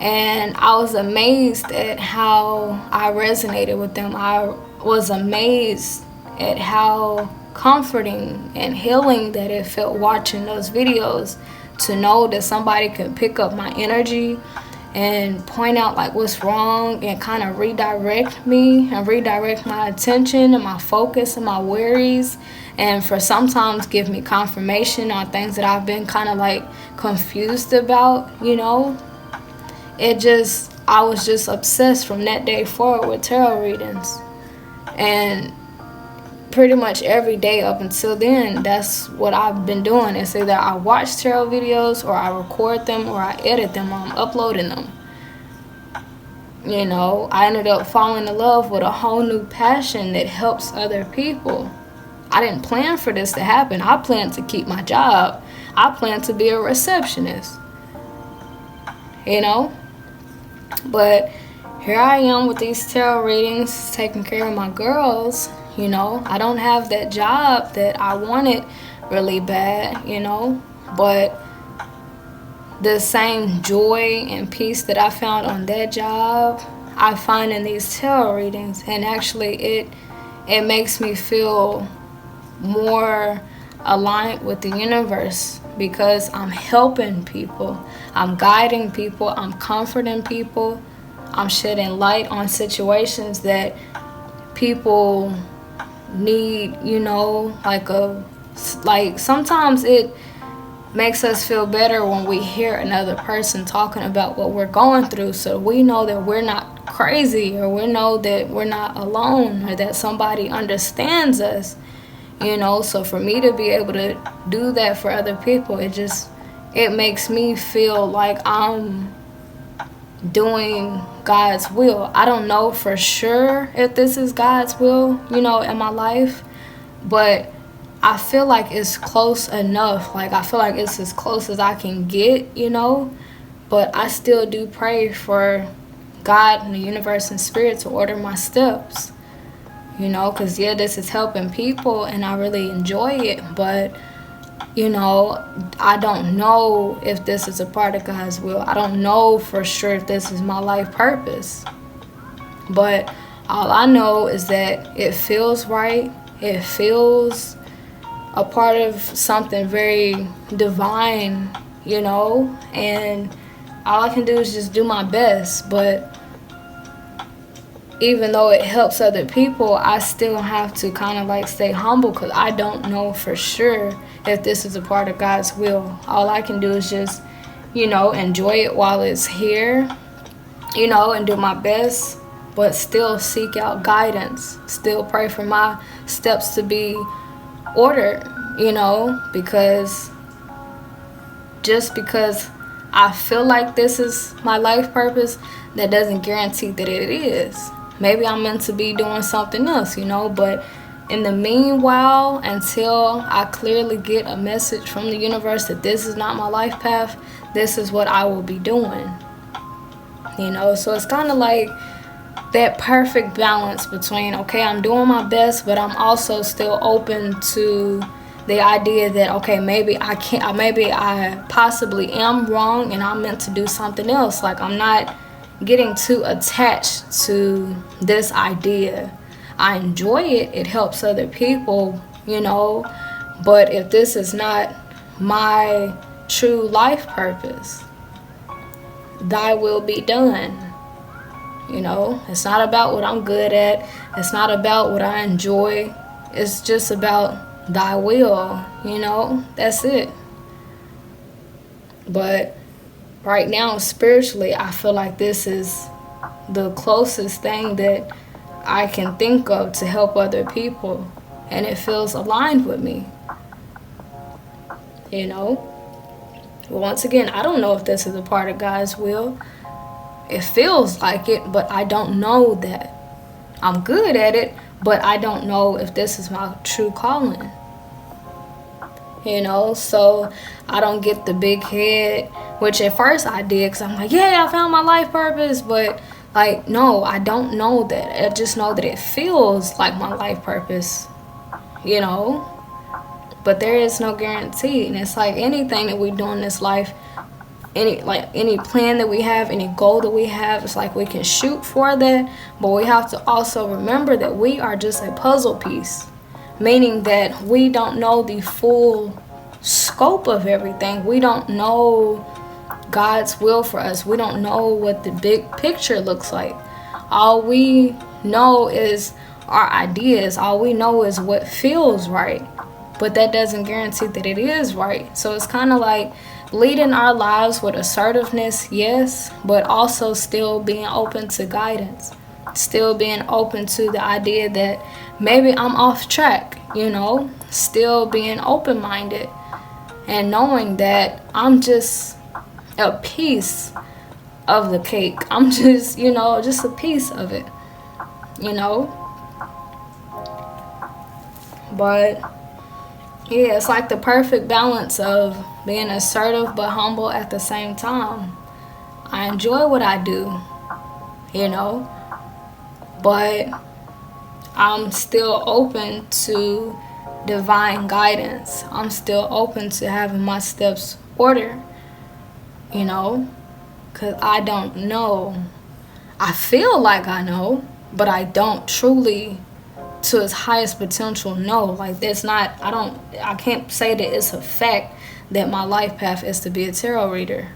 And I was amazed at how I resonated with them. I was amazed at how comforting and healing that it felt watching those videos, to know that somebody could pick up my energy and point out like what's wrong and kind of redirect me and redirect my attention and my focus and my worries, and for sometimes give me confirmation on things that I've been kind of like confused about. I was just obsessed from that day forward with tarot readings. And pretty much every day up until then, that's what I've been doing. It's either I watch tarot videos, or I record them, or I edit them, or I'm uploading them. I ended up falling in love with a whole new passion that helps other people. I didn't plan for this to happen. I planned to keep my job. I planned to be a receptionist. But here I am with these tarot readings, taking care of my girls. I don't have that job that I wanted really bad, but the same joy and peace that I found on that job, I find in these tarot readings, and actually it makes me feel more aligned with the universe because I'm helping people, I'm guiding people, I'm comforting people, I'm shedding light on situations that people need, like sometimes it makes us feel better when we hear another person talking about what we're going through, so we know that we're not crazy, or we know that we're not alone, or that somebody understands us. So for me to be able to do that for other people, it makes me feel like I'm doing God's will. I don't know for sure if this is God's will, in my life, but I feel like it's close enough. Like, I feel like it's as close as I can get, but I still do pray for God and the universe and spirit to order my steps, because this is helping people and I really enjoy it, but I don't know if this is a part of God's will. I don't know for sure if this is my life purpose, but all I know is that it feels right. It feels a part of something very divine, and all I can do is just do my best. But even though it helps other people, I still have to kind of like stay humble, because I don't know for sure if this is a part of God's will. All I can do is just, enjoy it while it's here, and do my best, but still seek out guidance, still pray for my steps to be ordered, because just because I feel like this is my life purpose, that doesn't guarantee that it is. Maybe I'm meant to be doing something else, but in the meanwhile, until I clearly get a message from the universe that this is not my life path, this is what I will be doing, so it's kind of like that perfect balance between, okay, I'm doing my best, but I'm also still open to the idea that, okay, maybe I possibly am wrong and I'm meant to do something else. Like, I'm not getting too attached to this idea. I enjoy it. It helps other people, but if this is not my true life purpose, thy will be done. It's not about what I'm good at. It's not about what I enjoy. It's just about thy will, that's it. But right now, spiritually, I feel like this is the closest thing that I can think of to help other people, and it feels aligned with me, But once again, I don't know if this is a part of God's will. It feels like it, but I don't know that. I'm good at it, but I don't know if this is my true calling. So I don't get the big head, which at first I did, because I'm like, yeah, I found my life purpose, but like, no, I don't know that. I just know that it feels like my life purpose, but there is no guarantee. And it's like anything that we do in this life, any plan that we have, any goal that we have, it's like we can shoot for that, but we have to also remember that we are just a puzzle piece, meaning that we don't know the full scope of everything. We don't know God's will for us. We don't know what the big picture looks like. All we know is our ideas. All we know is what feels right, but that doesn't guarantee that it is right. So it's kind of like leading our lives with assertiveness, yes, but also still being open to guidance, still being open to the idea that maybe I'm off track, still being open-minded and knowing that I'm just a piece of the cake. I'm just, just a piece of it, But yeah, it's like the perfect balance of being assertive but humble at the same time. I enjoy what I do, but I'm still open to divine guidance. I'm still open to having my steps ordered, because I don't know. I feel like I know, but I don't truly, to its highest potential, know. Like, that's not, I can't say that it's a fact that my life path is to be a tarot reader.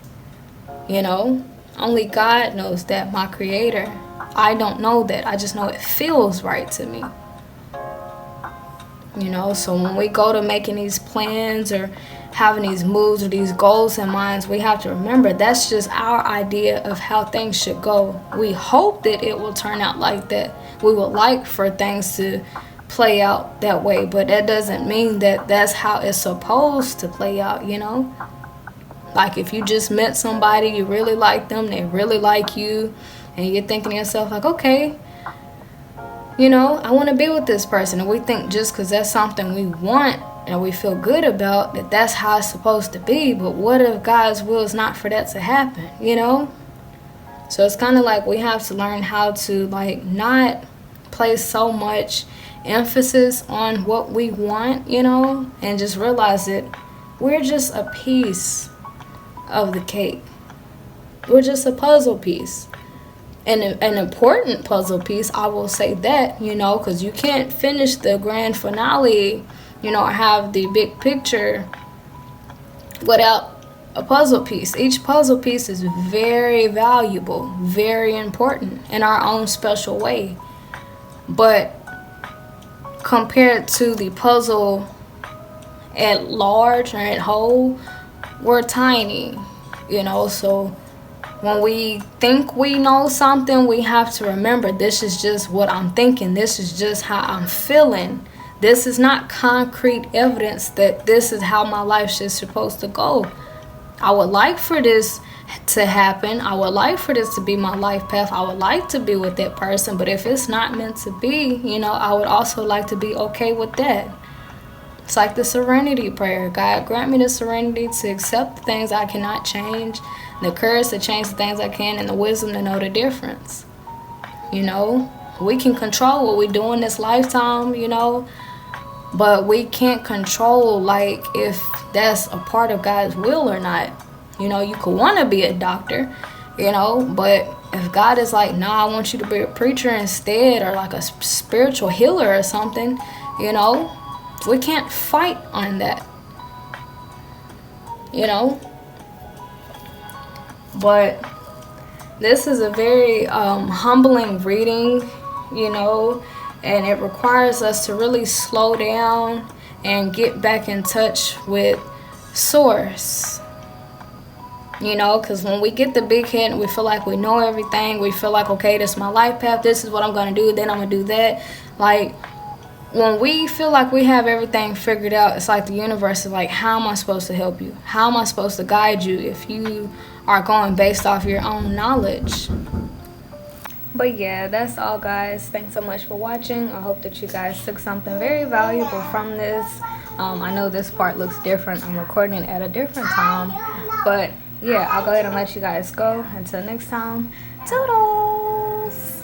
You know, only God knows that, my creator. I don't know that. I just know it feels right to me. You know, so when we go to making these plans or having these moves or these goals in mind, we have to remember that's just our idea of how things should go. We hope that it will turn out like that. We would like for things to play out that way, but that doesn't mean that that's how it's supposed to play out, you know? Like, if you just met somebody, you really like them, they really like you, and you're thinking to yourself, like, okay, you know, I want to be with this person. And we think just because that's something we want and we feel good about, that that's how it's supposed to be. But what if God's will is not for that to happen, you know? So it's kind of like we have to learn how to, like, not place so much emphasis on what we want, you know, and just realize that we're just a piece of the cake. We're just a puzzle piece. And an important puzzle piece, I will say that, you know, because you can't finish the grand finale, you know, or have the big picture without a puzzle piece. Each puzzle piece is very valuable, very important in our own special way. But compared to the puzzle at large or at whole, we're tiny, you know. So when we think we know something, we have to remember this is just what I'm thinking. This is just how I'm feeling. This is not concrete evidence that this is how my life is supposed to go. I would like for this to happen. I would like for this to be my life path. I would like to be with that person. But if it's not meant to be, you know, I would also like to be okay with that. It's like the serenity prayer. God, grant me the serenity to accept the things I cannot change, the courage to change the things I can, and the wisdom to know the difference. You know, we can control what we do in this lifetime, you know, but we can't control, like, if that's a part of God's will or not. You know, you could want to be a doctor, you know, but if God is like, nah, I want you to be a preacher instead, or like a spiritual healer or something, you know, we can't fight on that, you know. But this is a very humbling reading, you know, and it requires us to really slow down and get back in touch with source, you know, because when we get the big head and we feel like we know everything, we feel like, okay, this is my life path, this is what I'm going to do, then I'm going to do that. Like, when we feel like we have everything figured out, it's like the universe is like, how am I supposed to help you? How am I supposed to guide you if you are going based off your own knowledge? But yeah, that's all, guys. Thanks so much for watching. I hope that you guys took something very valuable from this. I know this part looks different. I'm recording it at a different time. But yeah, I'll go ahead and let you guys go. Until next time, toodles!